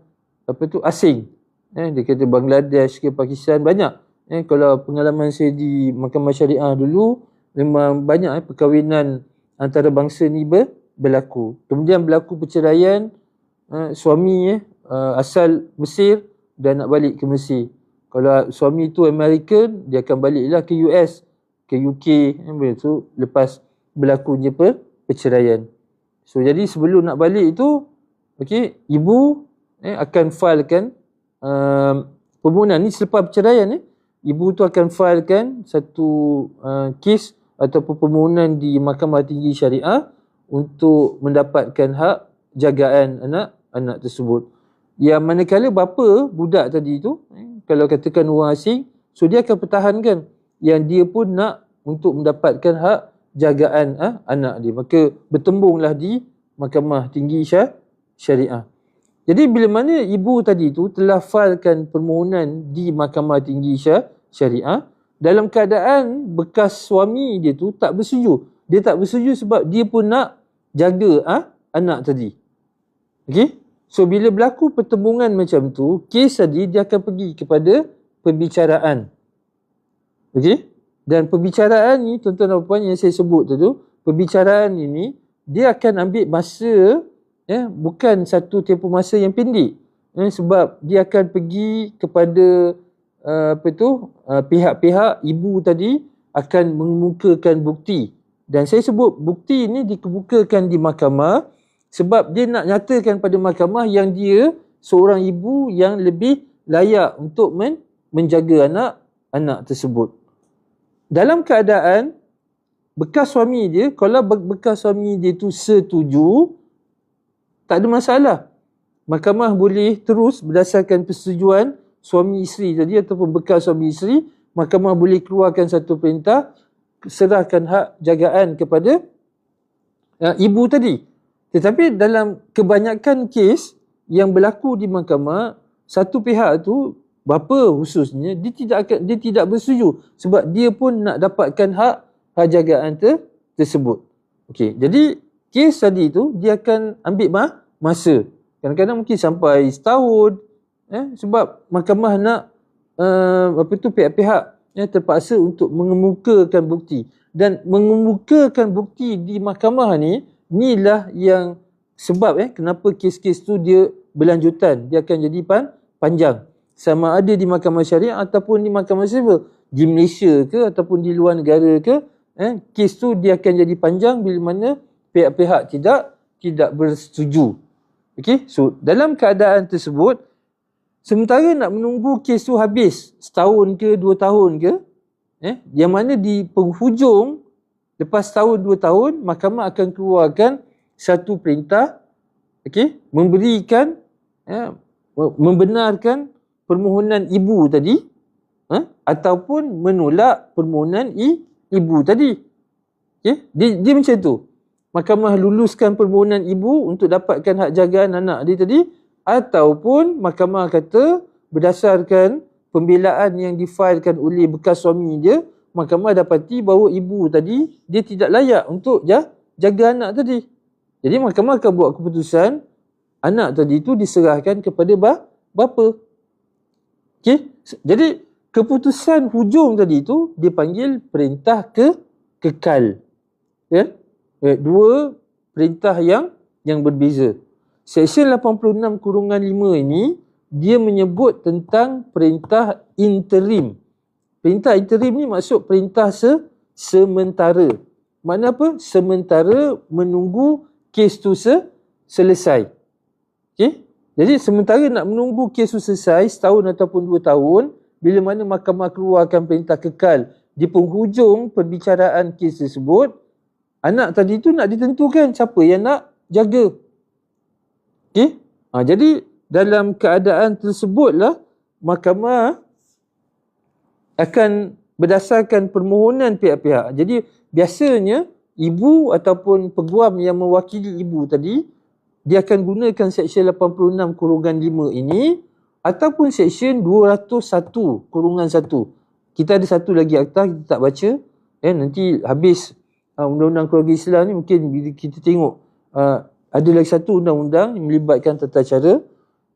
asing. Dia kata Bangladesh ke Pakistan, banyak. Kalau pengalaman saya di mahkamah syariah dulu, memang banyak perkahwinan antara bangsa ni berlaku. Kemudian berlaku perceraian, suami asal Mesir dan nak balik ke Mesir. Kalau suami tu American, dia akan baliklah ke US, ke UK, so lepas berlakunya perceraian. So jadi sebelum nak balik tu, okey, ibu akan filekan permohonan ni selepas perceraian ibu tu akan filekan satu kes ataupun permohonan di Mahkamah Tinggi Syariah untuk mendapatkan hak jagaan anak tersebut. Yang manakala bapa budak tadi tu, kalau katakan orang asing, so dia akan pertahankan yang dia pun nak untuk mendapatkan hak jagaan anak dia. Maka bertembunglah di Mahkamah Tinggi Syariah. Jadi bila mana ibu tadi tu telah filekan permohonan di Mahkamah Tinggi Syariah, dalam keadaan bekas suami dia tu tak bersetuju. Dia tak bersetuju sebab dia pun nak jaga anak tadi. Okey? So bila berlaku pertembungan macam tu, kes tadi dia akan pergi kepada perbicaraan. Okey? Dan perbicaraan ni, tuan-tuan dan puan yang saya sebut tu, perbicaraan ini dia akan ambil masa, bukan satu tempoh masa yang pendek. Sebab dia akan pergi kepada pihak-pihak ibu tadi akan mengemukakan bukti. Dan saya sebut bukti ini dikemukakan di mahkamah sebab dia nak nyatakan pada mahkamah yang dia seorang ibu yang lebih layak untuk menjaga anak tersebut. Dalam keadaan bekas suami dia, kalau bekas suami dia tu setuju, tak ada masalah. Mahkamah boleh terus berdasarkan persetujuan suami isteri tadi ataupun bekas suami isteri, mahkamah boleh keluarkan satu perintah serahkan hak jagaan kepada ibu tadi. Tetapi dalam kebanyakan kes yang berlaku di mahkamah, satu pihak tu, bapa khususnya, dia tidak bersetuju sebab dia pun nak dapatkan hak jagaan tersebut. Okey, jadi kes tadi tu dia akan ambil masa. Kadang-kadang mungkin sampai setahun, sebab mahkamah nak pihak-pihak terpaksa untuk mengemukakan bukti. Dan mengemukakan bukti di mahkamah ni, inilah yang sebab kenapa kes-kes tu dia berlanjutan, dia akan jadi panjang. Sama ada di mahkamah syariah ataupun di mahkamah sivil, di Malaysia ke ataupun di luar negara ke, kes tu dia akan jadi panjang bila mana pihak-pihak tidak bersetuju. Okey, so dalam keadaan tersebut, sementara nak menunggu kes tu habis setahun ke 2 tahun ke, yang mana di penghujung lepas tahun 2 tahun, mahkamah akan keluarkan satu perintah, memberikan, membenarkan permohonan ibu tadi, ataupun menolak permohonan ibu tadi. Dia macam tu. Mahkamah luluskan permohonan ibu untuk dapatkan hak jagaan anak dia tadi, ataupun mahkamah kata berdasarkan pembelaan yang difailkan oleh bekas suami dia, mahkamah dapati bahawa ibu tadi dia tidak layak untuk jaga anak tadi. Jadi mahkamah akan buat keputusan anak tadi tu diserahkan kepada bapa. Okey? Jadi keputusan hujung tadi tu dipanggil perintah kekal. Dua perintah yang berbeza. Seksyen 86/5 ini dia menyebut tentang perintah interim. Perintah interim ni maksud perintah sementara. Makna apa? Sementara menunggu kes tu selesai. Okey? Jadi sementara nak menunggu kes tu selesai setahun ataupun 2 tahun, bila mana mahkamah keluarkan perintah kekal di penghujung perbicaraan kes tersebut, anak tadi tu nak ditentukan siapa yang nak jaga. Okey? Jadi dalam keadaan tersebutlah mahkamah akan berdasarkan permohonan pihak-pihak. Jadi biasanya ibu ataupun peguam yang mewakili ibu tadi, dia akan gunakan Seksyen 86/5 ini ataupun Seksyen 201/1. Kita ada satu lagi akta kita tak baca. Nanti habis Undang-Undang Keluarga Islam ni mungkin kita tengok ada lagi satu undang-undang yang melibatkan tata cara.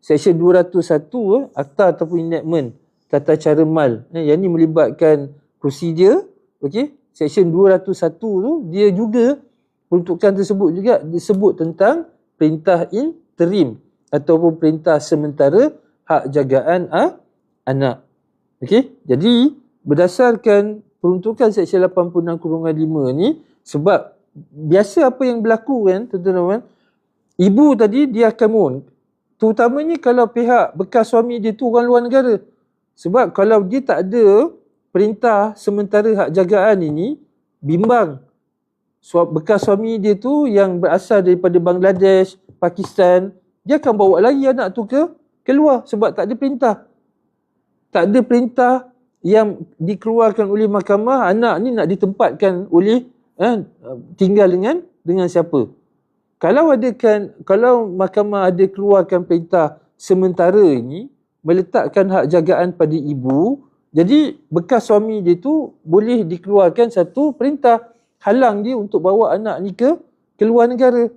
Seksyen 201 akta ataupun enactment tata cara mal. Yang ni melibatkan prosedur. Okey. Seksyen 201 tu dia juga peruntukan tersebut juga disebut tentang perintah interim ataupun perintah sementara hak jagaan anak. Okey, jadi berdasarkan peruntukan Seksyen 86/5 ni, sebab biasa apa yang berlaku kan tuan-tuan, ibu tadi dia akan mohon, terutamanya kalau pihak bekas suami dia tu orang luar negara. Sebab kalau dia tak ada perintah sementara hak jagaan ini, bimbang bekas suami dia tu yang berasal daripada Bangladesh, Pakistan, dia akan bawa lagi anak tu keluar sebab tak ada perintah. Tak ada perintah yang dikeluarkan oleh mahkamah, anak ni nak ditempatkan oleh tinggal dengan siapa. Kalau mahkamah ada keluarkan perintah sementara ini, meletakkan hak jagaan pada ibu, jadi bekas suami dia tu boleh dikeluarkan satu perintah halang dia untuk bawa anak ni ke luar negara.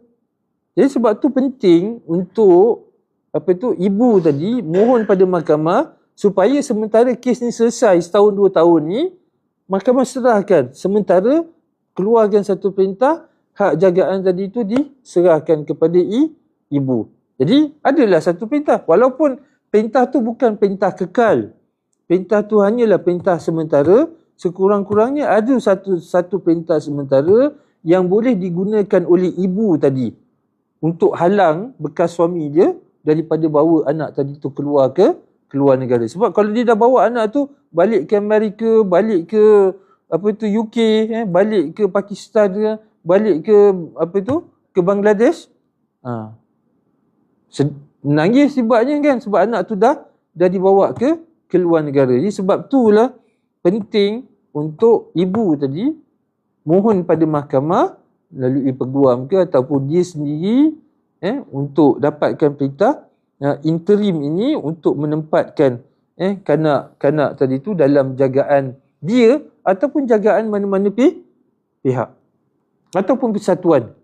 Jadi sebab tu penting untuk ibu tadi mohon pada mahkamah supaya sementara kes ni selesai setahun 2 tahun ni, mahkamah serahkan sementara keluarkan satu perintah hak jagaan tadi tu diserahkan kepada ibu. Jadi adalah satu perintah, walaupun perintah tu bukan perintah kekal. Perintah tu hanyalah perintah sementara. Sekurang-kurangnya ada satu perintah sementara yang boleh digunakan oleh ibu tadi untuk halang bekas suami dia daripada bawa anak tadi tu keluar negara. Sebab kalau dia dah bawa anak tu balik ke Amerika, balik ke UK, balik ke Pakistan, balik ke ke Bangladesh, menangis sebabnya kan, sebab anak tu dah dibawa ke luar negara. Jadi sebab itulah penting untuk ibu tadi mohon pada mahkamah melalui peguam ke ataupun dia sendiri untuk dapatkan perintah interim ini untuk menempatkan kanak-kanak tadi tu dalam jagaan dia ataupun jagaan mana-mana pihak ataupun persatuan.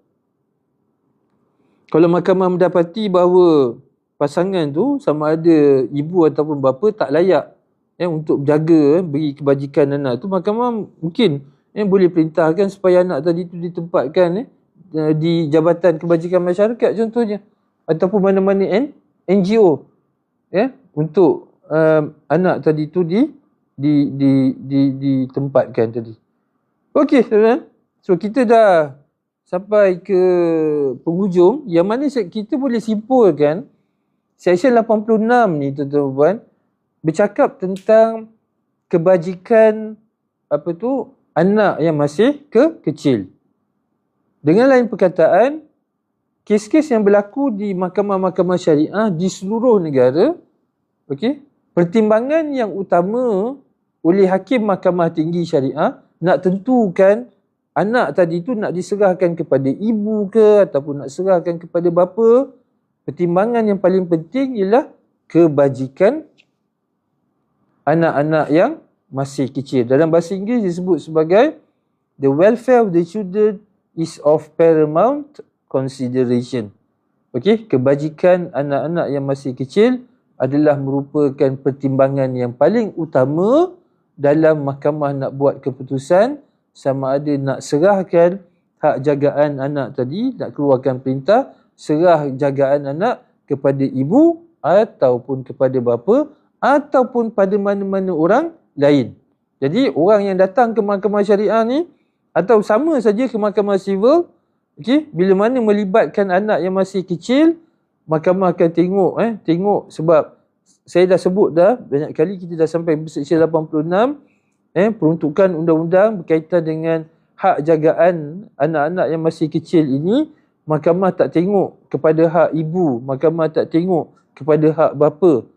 Kalau mahkamah mendapati bahawa pasangan tu sama ada ibu ataupun bapa tak layak untuk berjaga beri kebajikan anak tu, mahkamah mungkin boleh perintahkan supaya anak tadi tu ditempatkan di Jabatan Kebajikan Masyarakat contohnya, ataupun mana-mana NGO untuk anak tadi tu ditempatkan tadi. Okey, teman-teman. So kita dah sampai ke penghujung, yang mana kita boleh simpulkan Seksyen 86 ni tuan-tuan bercakap tentang kebajikan anak yang masih kecil. Dengan lain perkataan, kes-kes yang berlaku di mahkamah-mahkamah syariah di seluruh negara, pertimbangan yang utama oleh hakim mahkamah tinggi syariah nak tentukan anak tadi tu nak diserahkan kepada ibu ke ataupun nak serahkan kepada bapa, pertimbangan yang paling penting ialah kebajikan anak-anak yang masih kecil. Dalam bahasa Inggeris disebut sebagai the welfare of the children is of paramount consideration. Kebajikan anak-anak yang masih kecil adalah merupakan pertimbangan yang paling utama dalam mahkamah nak buat keputusan sama ada nak serahkan hak jagaan anak tadi, nak keluarkan perintah serah jagaan anak kepada ibu ataupun kepada bapa ataupun pada mana-mana orang lain. Jadi orang yang datang ke mahkamah syariah ni atau sama saja ke mahkamah sivil, bila mana melibatkan anak yang masih kecil, mahkamah akan tengok sebab saya dah sebut dah banyak kali, kita dah sampai Seksyen 86 peruntukan undang-undang berkaitan dengan hak jagaan anak-anak yang masih kecil ini. Mahkamah tak tengok kepada hak ibu, mahkamah tak tengok kepada hak bapa.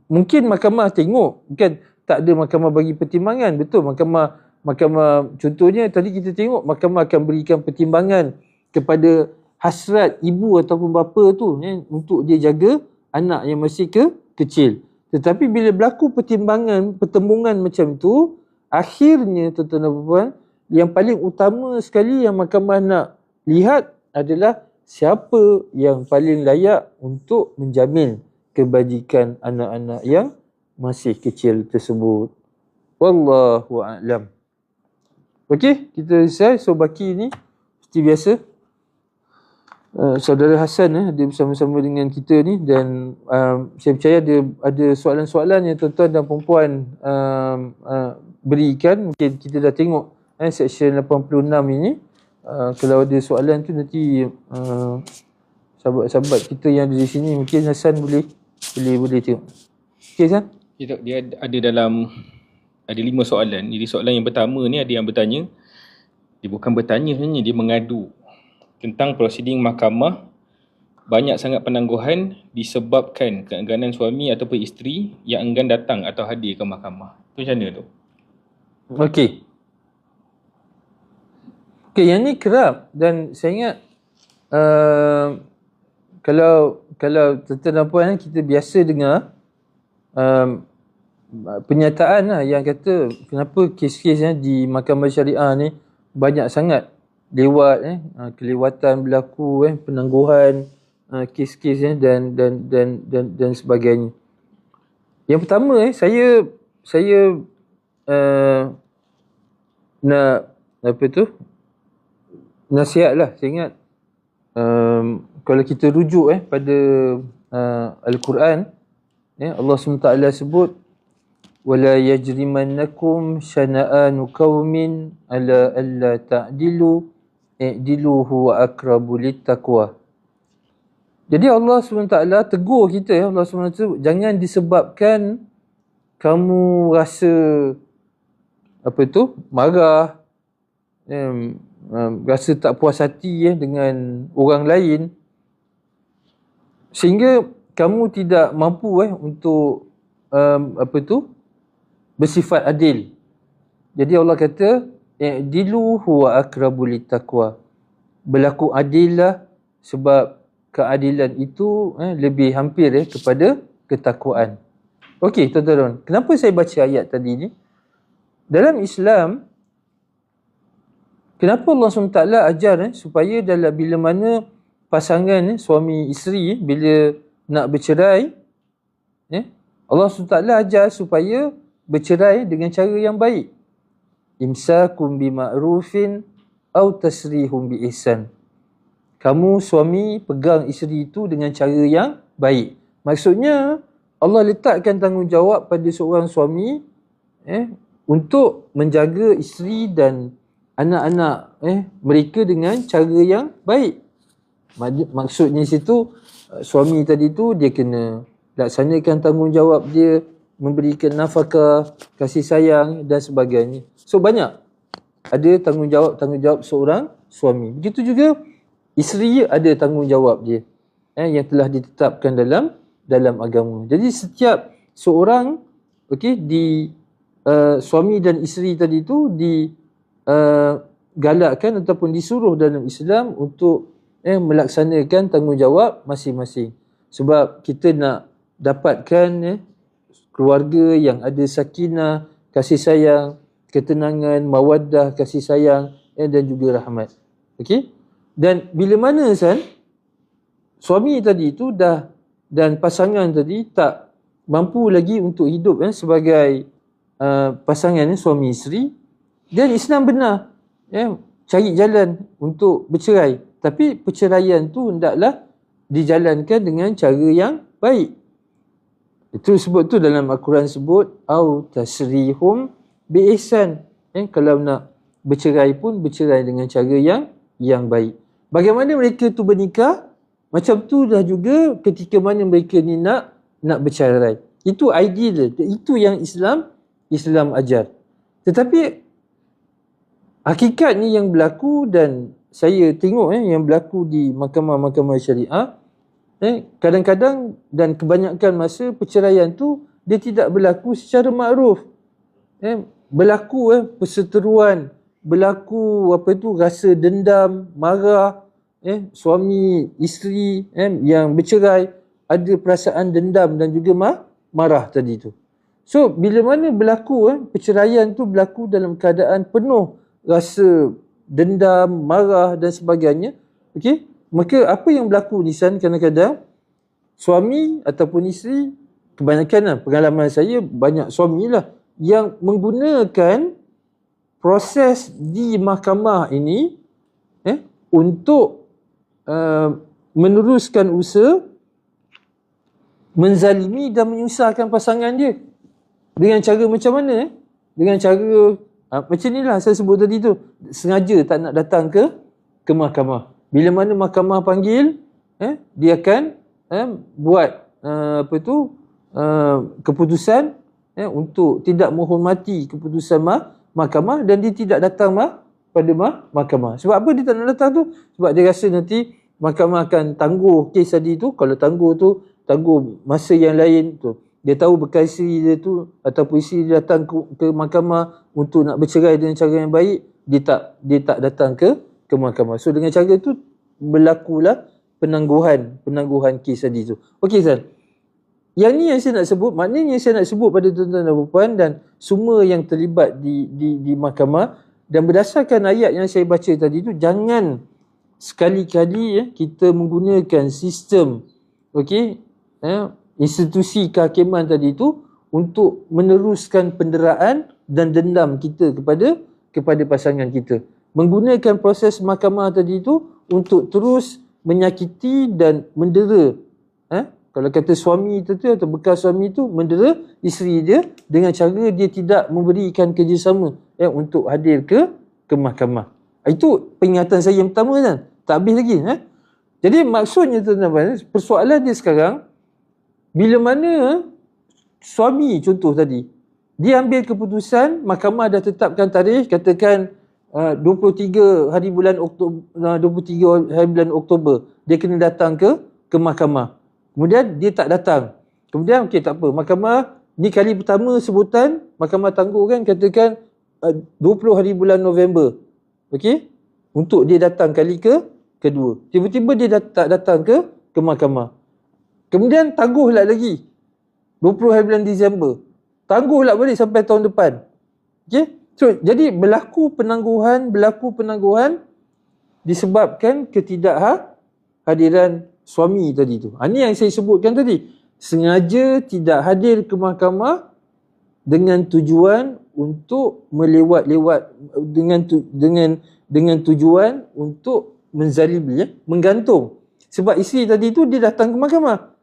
Mungkin mahkamah tengok, bukan tak ada mahkamah bagi pertimbangan. Betul, mahkamah contohnya tadi kita tengok mahkamah akan berikan pertimbangan kepada hasrat ibu ataupun bapa tu untuk dia jaga anak yang masih kecil. Tetapi bila berlaku pertembungan macam tu, akhirnya tuan-tuan dan puan, yang paling utama sekali yang mahkamah nak lihat adalah siapa yang paling layak untuk menjamin kebajikan anak-anak yang masih kecil tersebut. Wallahu a'lam. Okey, kita selesai. So baki ni seperti biasa saudara Hasan dia bersama-sama dengan kita ni, dan saya percaya ada soalan-soalan yang tuan-tuan dan puan-puan berikan. Mungkin kita dah tengok section 86 ini. Kalau ada soalan tu nanti sahabat-sahabat kita yang ada di sini, mungkin Hasan boleh tengok. Okey Hasan? Dia ada 5 soalan. Jadi soalan yang pertama ni ada yang bertanya, dia bukan bertanya sebenarnya, dia mengadu tentang prosiding mahkamah. Banyak sangat penangguhan disebabkan keengganan suami ataupun isteri yang enggan datang atau hadir ke mahkamah. Tu macam mana tu? Okey, yang ni kerap, dan saya ingat kalau tuan-tuan dan puan kita biasa dengar penyataan yang kata kenapa kes-kes di mahkamah syariah ni banyak sangat kelewatan berlaku, penangguhan kes-kes dan sebagainya. Yang pertama saya nak nasihatlah. Saya ingat kalau kita rujuk pada Al-Quran, Allah SWT sebut wala yajrimannakum syana'anu qaumin ala alla ta'dilu i'dilu huwa aqrabu littaqwa. Jadi Allah SWT tegur kita, Allah SWT jangan disebabkan kamu rasa marah, rasa tak puas hati dengan orang lain sehingga kamu tidak mampu untuk bersifat adil. Jadi Allah kata i'dilu huwa aqrabu littaqwa. Berlaku adillah sebab keadilan itu lebih hampir kepada ketakwaan. Okey tuan-tuan, kenapa saya baca ayat tadi ni? Dalam Islam, kenapa Allah SWT ajar supaya bila mana pasangan suami isteri bila nak bercerai, Allah SWT ajar supaya bercerai dengan cara yang baik. Imsakum bima'rufin au tasrihum biihsan. Kamu suami pegang isteri itu dengan cara yang baik. Maksudnya Allah letakkan tanggungjawab pada seorang suami untuk menjaga isteri dan anak-anak mereka dengan cara yang baik. Maksudnya situ suami tadi tu dia kena laksanakan tanggungjawab dia, memberikan nafkah, kasih sayang dan sebagainya. So banyak ada tanggungjawab seorang suami. Begitu juga isteri ada tanggungjawab dia yang telah ditetapkan dalam agama. Jadi setiap seorang suami dan isteri tadi tu digalakkan ataupun disuruh dalam Islam untuk melaksanakan tanggungjawab masing-masing. Sebab kita nak dapatkan keluarga yang ada sakinah, kasih sayang, ketenangan, mawaddah, kasih sayang dan juga rahmat. Okey? Dan bila mana suami tadi tu dan pasangan tadi tak mampu lagi untuk hidup sebagai pasangan suami isteri, dan Islam benar cari jalan untuk bercerai, tapi perceraian tu hendaklah dijalankan dengan cara yang baik. Itu sebut tu dalam Al-Quran sebut au tasrihum biihsan. Kalau nak bercerai pun bercerai dengan cara yang baik. Bagaimana mereka tu bernikah, macam tu dah juga ketika mana mereka ni nak bercerai. Itu ideal, itu yang Islam ajar. Tetapi hakikatnya yang berlaku, dan saya tengok yang berlaku di mahkamah-mahkamah syariah, kadang-kadang dan kebanyakan masa perceraian tu dia tidak berlaku secara makruf. Berlaku perseteruan, berlaku rasa dendam, marah. Suami isteri yang bercerai ada perasaan dendam dan juga marah tadi tu. So bila mana berlaku perceraian tu berlaku dalam keadaan penuh rasa dendam, marah dan sebagainya, okey, maka apa yang berlaku di sana kadang-kadang suami ataupun isteri, kebanyakan pengalaman saya banyak suamilah yang menggunakan proses di mahkamah ini untuk meneruskan usaha menzalimi dan menyusahkan pasangan dia. Dengan cara macam mana? Dengan cara macam inilah saya sebut tadi tu. Sengaja tak nak datang ke mahkamah. Bila mana mahkamah panggil, dia akan buat keputusan untuk tidak menghormati keputusan mahkamah dan dia tidak datang pada mahkamah. Sebab apa dia tak nak datang tu? Sebab dia rasa nanti mahkamah akan tangguh kes tadi tu. Kalau tangguh tu, tangguh masa yang lain tu. Dia tahu bekas isteri dia tu ataupun isteri dia datang ke mahkamah untuk nak bercerai dengan cara yang baik, dia tak datang ke mahkamah. So dengan cara tu berlakulah penangguhan kes tadi tu. Okey Zan. Yang ni yang saya nak sebut, maknanya saya nak sebut pada tuan-tuan dan puan dan semua yang terlibat di mahkamah, dan berdasarkan ayat yang saya baca tadi tu, jangan sekali-kali kita menggunakan sistem institusi kehakiman tadi tu untuk meneruskan penderaan dan dendam kita kepada pasangan kita. Menggunakan proses mahkamah tadi tu untuk terus menyakiti dan mendera. Kalau kata suami tu atau bekas suami tu mendera isteri dia dengan cara dia tidak memberikan kerjasama untuk hadir ke mahkamah. Itu peringatan saya yang pertama kan. Tak habis lagi. Jadi maksudnya tuan-tuan, persoalan dia sekarang, bila mana suami contoh tadi, dia ambil keputusan, mahkamah dah tetapkan tarikh, katakan 23 hari bulan Oktober, dia kena datang ke mahkamah. Kemudian dia tak datang. Kemudian okey tak apa, mahkamah ni kali pertama sebutan, mahkamah tangguh kan, katakan 20 hari bulan November. Okey? Untuk dia datang kali kedua. Tiba-tiba dia tak datang ke mahkamah. Kemudian tangguhlah lagi 20 hari bulan Disember. Tangguhlah balik sampai tahun depan. Okey? So, jadi berlaku penangguhan disebabkan ketidakhadiran suami tadi tu. Ini yang saya sebutkan tadi. Sengaja tidak hadir ke mahkamah dengan tujuan untuk melewat-lewat, dengan tujuan untuk menzalimi, menggantung. Sebab isteri tadi tu dia datang ke mahkamah.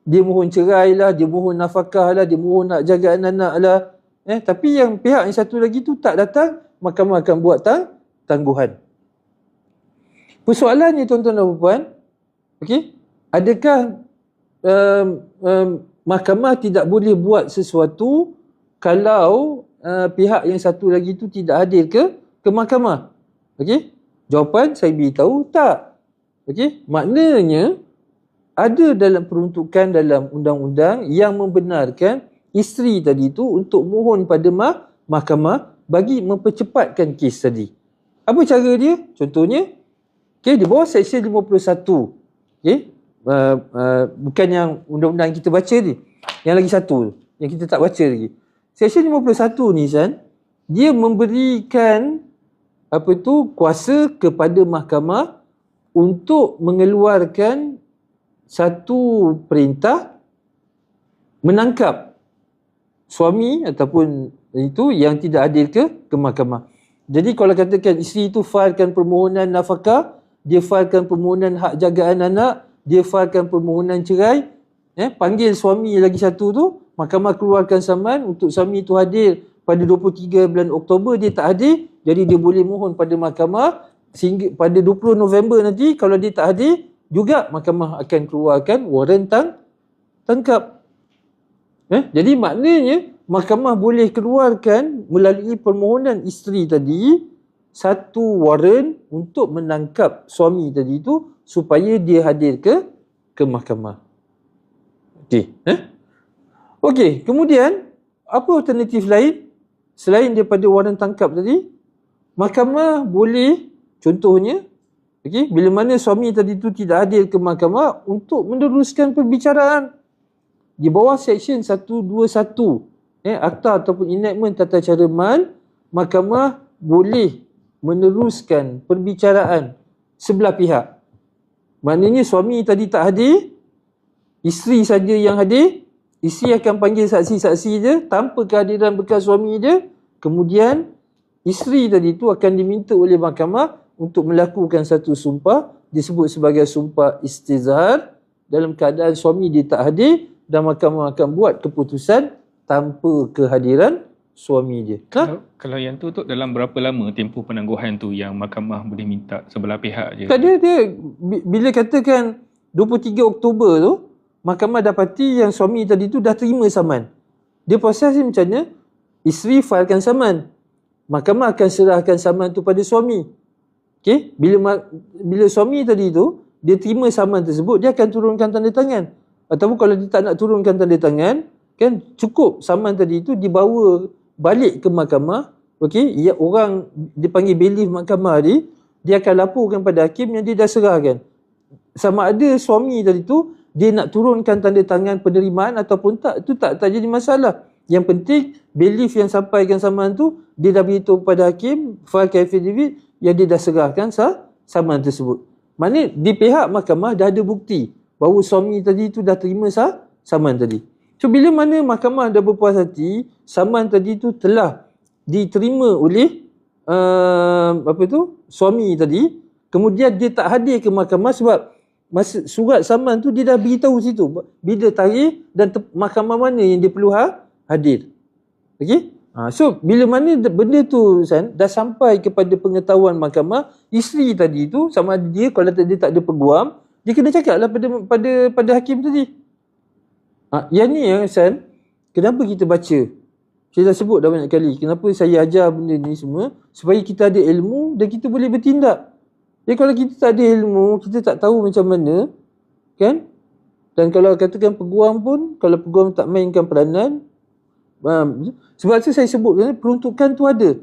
Dia mohon cerai lah, dia mohon nafkah lah, dia mohon nak jaga anak-anak lah. Tapi yang pihak yang satu lagi tu tak datang, mahkamah akan buat tangguhan. Persoalannya tuan-tuan dan puan, okey, adakah mahkamah tidak boleh buat sesuatu kalau pihak yang satu lagi tu tidak hadir ke mahkamah? Okey? Jawapan saya beritahu tak. Okey? Maknanya ada dalam peruntukan dalam undang-undang yang membenarkan isteri tadi tu untuk mohon pada mahkamah bagi mempercepatkan kes tadi. Apa cara dia? Contohnya, okey, di bawah Seksyen 51. Okey? Bukan yang undang-undang kita baca ni. Yang lagi satu yang kita tak baca lagi. Seksyen 51 ni San, dia memberikan kuasa kepada mahkamah untuk mengeluarkan satu perintah menangkap suami ataupun itu yang tidak hadir ke mahkamah. Jadi kalau katakan isteri itu filekan permohonan nafkah, dia filekan permohonan hak jagaan anak, dia filekan permohonan cerai, panggil suami lagi satu tu, mahkamah keluarkan saman untuk suami itu hadir pada 23 bulan Oktober, dia tak hadir, jadi dia boleh mohon pada mahkamah sehingga pada 20 November nanti kalau dia tak hadir juga mahkamah akan keluarkan waran tangkap. Jadi maknanya mahkamah boleh keluarkan melalui permohonan isteri tadi satu waran untuk menangkap suami tadi tu supaya dia hadir ke mahkamah. Okey, okey, kemudian apa alternatif lain selain daripada waran tangkap tadi? Mahkamah boleh contohnya, okey, bila mana suami tadi tu tidak hadir ke mahkamah untuk meneruskan perbicaraan di bawah Seksyen 121 Akta ataupun Enactment Tata Cara Mal, mahkamah boleh meneruskan perbicaraan sebelah pihak. Maknanya suami tadi tak hadir, isteri saja yang hadir, isteri akan panggil saksi-saksi dia tanpa kehadiran bekas suami dia, kemudian isteri tadi tu akan diminta oleh mahkamah untuk melakukan satu sumpah disebut sebagai sumpah istizhar dalam keadaan suami dia tak hadir dan mahkamah akan buat keputusan tanpa kehadiran suami dia. Kalau yang tu dalam berapa lama tempoh penangguhan tu yang mahkamah boleh minta sebelah pihak je? Tak dia bila katakan 23 Oktober tu, mahkamah dapati yang suami tadi tu dah terima saman. Dia proses dia macam mana? Isteri filekan saman. Mahkamah akan serahkan saman tu pada suami. Okey, bila suami tadi tu dia terima saman tersebut, dia akan turunkan tanda tangan. Ataupun kalau dia tak nak turunkan tanda tangan, kan cukup saman tadi tu dibawa balik ke mahkamah. Okey, orang dipanggil bailiff mahkamah ni, dia akan laporkan pada hakim yang dia dah serahkan. Sama ada suami tadi tu dia nak turunkan tanda tangan penerimaan ataupun tak, itu tak jadi masalah. Yang penting bailiff yang sampaikan saman tu dia dah beritahu pada hakim, file affidavit yang dia dah serahkan saman tersebut. Maknanya di pihak mahkamah dah ada bukti bahawa suami tadi tu dah terima saman tadi. So bila mana mahkamah dah berpuas hati, saman tadi tu telah diterima oleh suami tadi, kemudian dia tak hadir ke mahkamah sebab masa surat saman tu dia dah beritahu situ bila tarikh dan mahkamah mana yang dia perlu hadir. Okey? So bila mana benda tu dah sampai kepada pengetahuan mahkamah, isteri tadi tu sama ada dia kalau dia tak ada peguam, dia kena cakaplah pada hakim tadi. Yang ni kenapa kita baca? Saya dah sebut dah banyak kali. Kenapa saya ajar benda ni semua? Supaya kita ada ilmu dan kita boleh bertindak. Jadi kalau kita tak ada ilmu, kita tak tahu macam mana, kan? Dan kalau katakan peguam pun, kalau peguam tak mainkan peranan, sebab tu saya sebut peruntukan tu ada.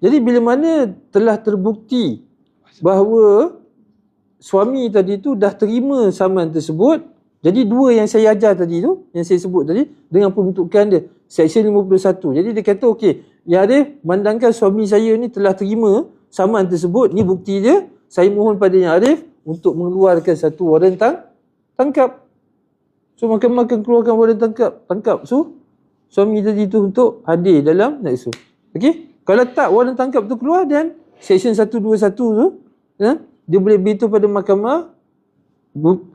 Jadi bila mana telah terbukti bahawa suami tadi tu dah terima saman tersebut, jadi dua yang saya ajar tadi tu, yang saya sebut tadi, dengan peruntukan dia, Seksyen 51. Jadi dia kata, okey, Ya Arif, mandangkan suami saya ni telah terima saman tersebut, ni bukti dia, saya mohon pada Yang Arif untuk mengeluarkan satu waran tangkap. So mahkamah akan keluarkan waran tangkap. So suami tadi tu untuk hadir dalam naksu. Okey? Kalau tak waran tangkap tu keluar, dan Seksyen 121 tu, dia boleh beritahu pada mahkamah,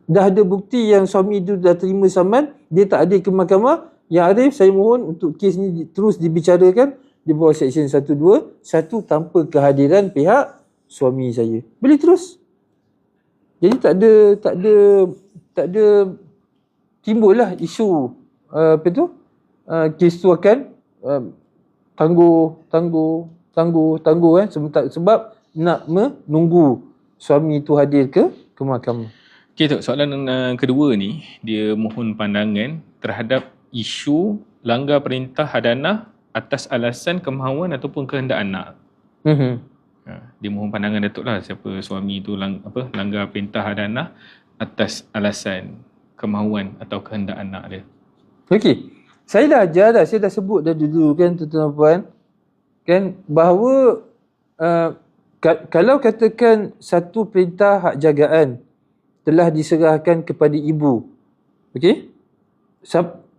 dah ada bukti yang suami tu dah terima saman, dia tak hadir ke mahkamah, Yang Arif, saya mohon untuk kes ni terus dibicarakan di bawah Seksyen 121 tanpa kehadiran pihak suami saya. Boleh terus. Jadi tak ada timbullah isu kes tu akan tangguh sebab nak menunggu suami tu hadir ke mahkamah. Okey Tok, soalan kedua ni, dia mohon pandangan terhadap isu langgar perintah hadanah atas alasan kemahuan ataupun kehendak anak. Dia mohon pandangan Datuk lah, siapa suami tu langgar perintah hadanah atas alasan kemahuan atau kehendak anak dia. Okey. Saya dah ajar dah, saya dah sebut dah dulu kan tuan-tuan puan, kan bahawa kalau katakan satu perintah hak jagaan telah diserahkan kepada ibu. Okey?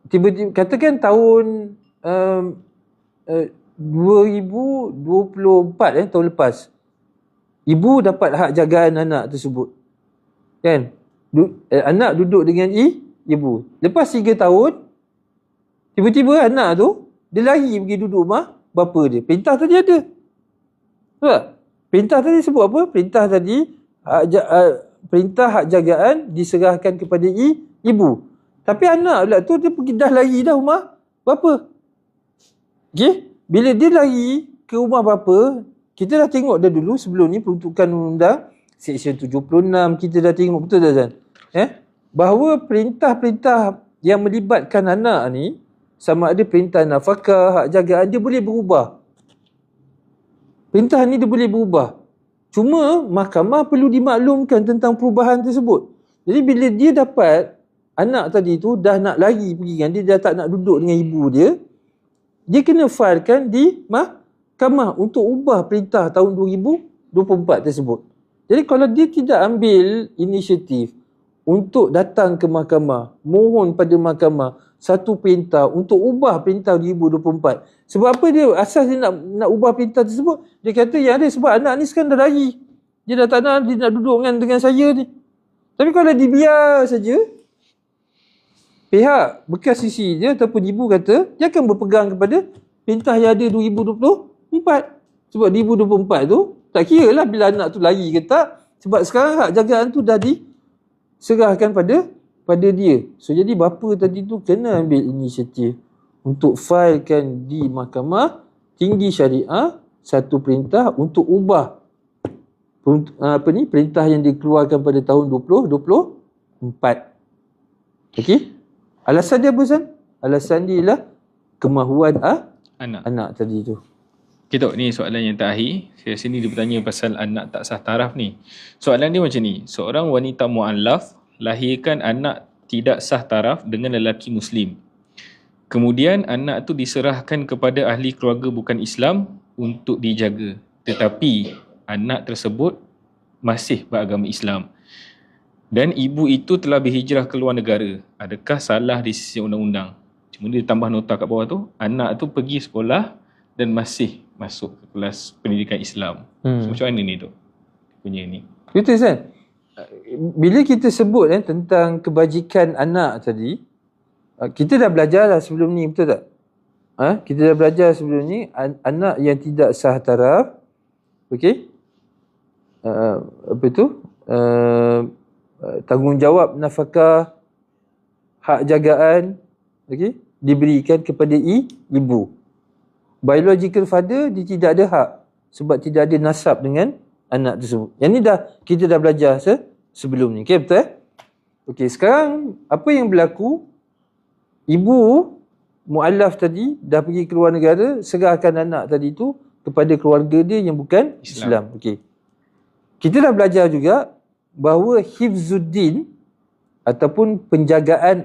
Tiba-tiba katakan tahun 2024 tahun lepas, ibu dapat hak jagaan anak tersebut. Kan? Anak duduk dengan ibu. Lepas 3 tahun, tiba-tiba anak tu dia lari pergi duduk rumah bapa dia. Perintah tadi ada. Sebab perintah tadi sebut apa? Perintah tadi perintah hak jagaan diserahkan kepada ibu. Tapi anak pula tu dia pergi dah lari dah rumah bapa. Okey? Bila dia lari ke rumah bapa, kita dah tengok dah dulu sebelum ni peruntukan undang Seksyen 76, kita dah tengok betul tak Zan? Bahawa perintah-perintah yang melibatkan anak ni, sama ada perintah nafkah, hak jagaan, dia boleh berubah. Perintah ni dia boleh berubah. Cuma mahkamah perlu dimaklumkan tentang perubahan tersebut. Jadi bila dia dapat anak tadi tu dah nak lari pergi kan, dia dah tak nak duduk dengan ibu dia, dia kena filekan di mahkamah untuk ubah perintah tahun 2024 tersebut. Jadi kalau dia tidak ambil inisiatif untuk datang ke mahkamah, mohon pada mahkamah satu perintah untuk ubah perintah 2024. Sebab apa dia asas dia nak ubah perintah tersebut? Dia kata yang ada sebab anak ni sekarang dah lari. Dia dah tak nak, dia nak duduk dengan saya ni. Tapi kalau dibiar saja, pihak bekas isteri dia ataupun ibu kata, dia akan berpegang kepada perintah yang ada 2024. Sebab 2024 tu, tak kira lah bila anak tu lari ke tak. Sebab sekarang hak jagaan tu dah diserahkan pada dia. So jadi bapa tadi tu kena ambil inisiatif untuk filekan di Mahkamah Tinggi Syariah satu perintah untuk ubah perintah yang dikeluarkan pada tahun 2024. Okey? Alasan dia apa, San? Alasan dia ialah kemahuan anak tadi tu. Okay, Tok, ni soalan yang terakhir. Saya sini dia bertanya pasal anak tak sah taraf ni. Soalan dia macam ni. Seorang wanita mu'allaf lahirkan anak tidak sah taraf dengan lelaki Muslim. Kemudian anak tu diserahkan kepada ahli keluarga bukan Islam untuk dijaga. Tetapi anak tersebut masih beragama Islam. Dan ibu itu telah berhijrah ke luar negara. Adakah salah di sisi undang-undang? Cuma dia tambah nota kat bawah tu, anak tu pergi sekolah dan masih masuk ke kelas pendidikan Islam. So, macam mana ni tu? Punya ni. Betul, San? Bila kita sebut tentang kebajikan anak tadi, kita dah belajar lah sebelum ni, betul tak? Kita dah belajar sebelum ni, anak yang tidak sah taraf, okey? Tanggungjawab nafkah, hak jagaan, okey, diberikan kepada ibu. Biological father dia tidak ada hak sebab tidak ada nasab dengan anak tersebut. Yang ni kita dah belajar sebelum ni. Okey, betul? Okey, sekarang apa yang berlaku? Ibu mu'allaf tadi dah pergi ke luar negara, serahkan anak tadi tu kepada keluarga dia yang bukan Islam. Okey. Kita dah belajar juga bahawa hifzuddin ataupun penjagaan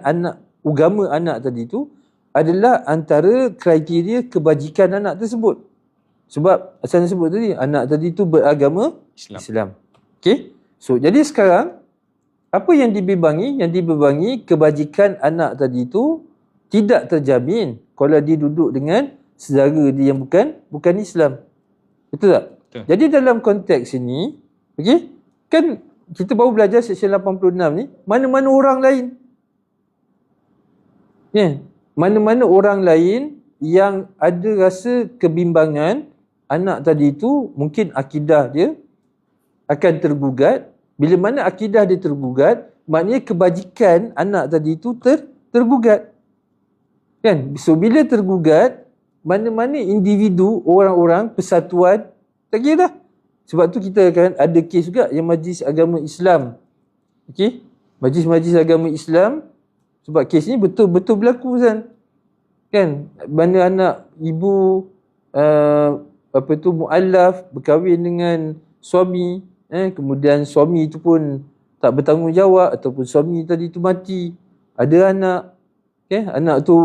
agama anak tadi tu adalah antara kriteria kebajikan anak tersebut. Sebab asal sebut tadi, anak tadi tu beragama Islam. Okey? So, jadi sekarang, apa yang dibebangi? Yang dibebangi kebajikan anak tadi tu tidak terjamin kalau dia duduk dengan saudara dia yang bukan Islam. Betul tak? Betul. Jadi dalam konteks ini, okey, kan kita baru belajar Seksyen 86 ni, mana-mana orang lain. Ya, mana-mana orang lain yang ada rasa kebimbangan anak tadi tu, mungkin akidah dia akan tergugat. Bila mana akidah dia tergugat, maknanya kebajikan anak tadi tu tergugat. Kan? So bila tergugat, mana-mana individu, orang-orang, persatuan, tak kira dah. Sebab tu kita akan ada kes juga yang Majlis Agama Islam. Okey? Majlis-majlis agama Islam, sebab kes ni betul-betul berlaku, Zan. Kan? Mana anak ibu mu'allaf berkahwin dengan suami, kemudian suami tu pun tak bertanggungjawab ataupun suami tadi tu mati, ada anak, anak tu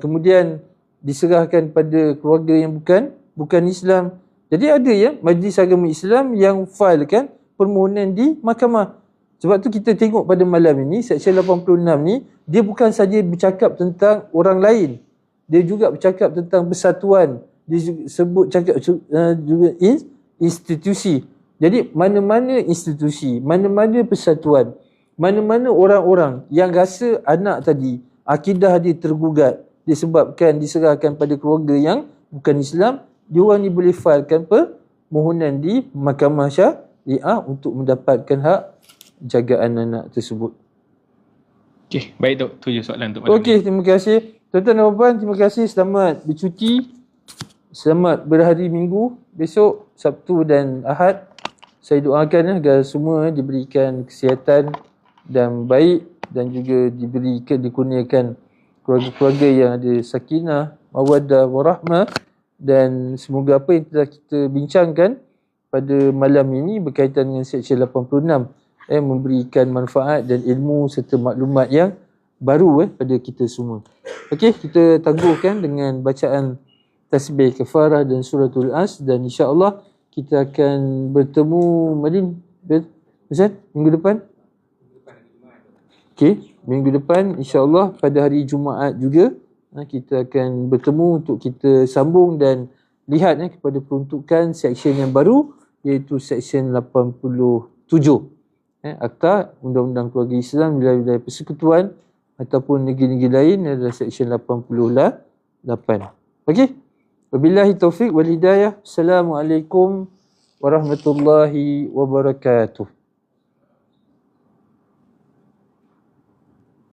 kemudian diserahkan pada keluarga yang bukan Islam. Jadi ada Majlis Agama Islam yang filekan permohonan di mahkamah. Sebab tu kita tengok pada malam ini, Seksyen 86 ni, dia bukan saja bercakap tentang orang lain, dia juga bercakap tentang persatuan, dia cakap juga institusi. Jadi mana-mana institusi, mana-mana persatuan, mana-mana orang-orang yang rasa anak tadi akidah dia tergugat disebabkan diserahkan pada keluarga yang bukan Islam, diorang ni boleh filekan permohonan di Mahkamah Syariah untuk mendapatkan hak jagaan anak tersebut. Okey, baik Tok. Tu je soalan untuk malam ni. Okey, terima kasih. Tuan-tuan dan puan, terima kasih. Selamat bercuti. Selamat berhari Minggu. Besok Sabtu dan Ahad. Saya doakan agar semua diberikan kesihatan dan baik dan juga dikurniakan keluarga-keluarga yang ada sakinah, mawaddah, warahmah, dan semoga apa yang telah kita bincangkan pada malam ini berkaitan dengan Seksyen 86 memberikan manfaat dan ilmu serta maklumat yang baru pada kita semua. Okey, kita tangguhkan dengan bacaan tasbih kafarah dan suratul As, dan insya-Allah kita akan bertemu Ustaz minggu depan. Okey, minggu depan insya-Allah pada hari Jumaat juga kita akan bertemu untuk kita sambung dan lihat kepada peruntukan seksyen yang baru iaitu Seksyen 87. Akta Undang-Undang Keluarga Islam wilayah-wilayah persekutuan ataupun negeri-negeri lain adalah Seksyen 88. Okey. Wabillahi taufiq wal hidayah. Assalamualaikum warahmatullahi wabarakatuh.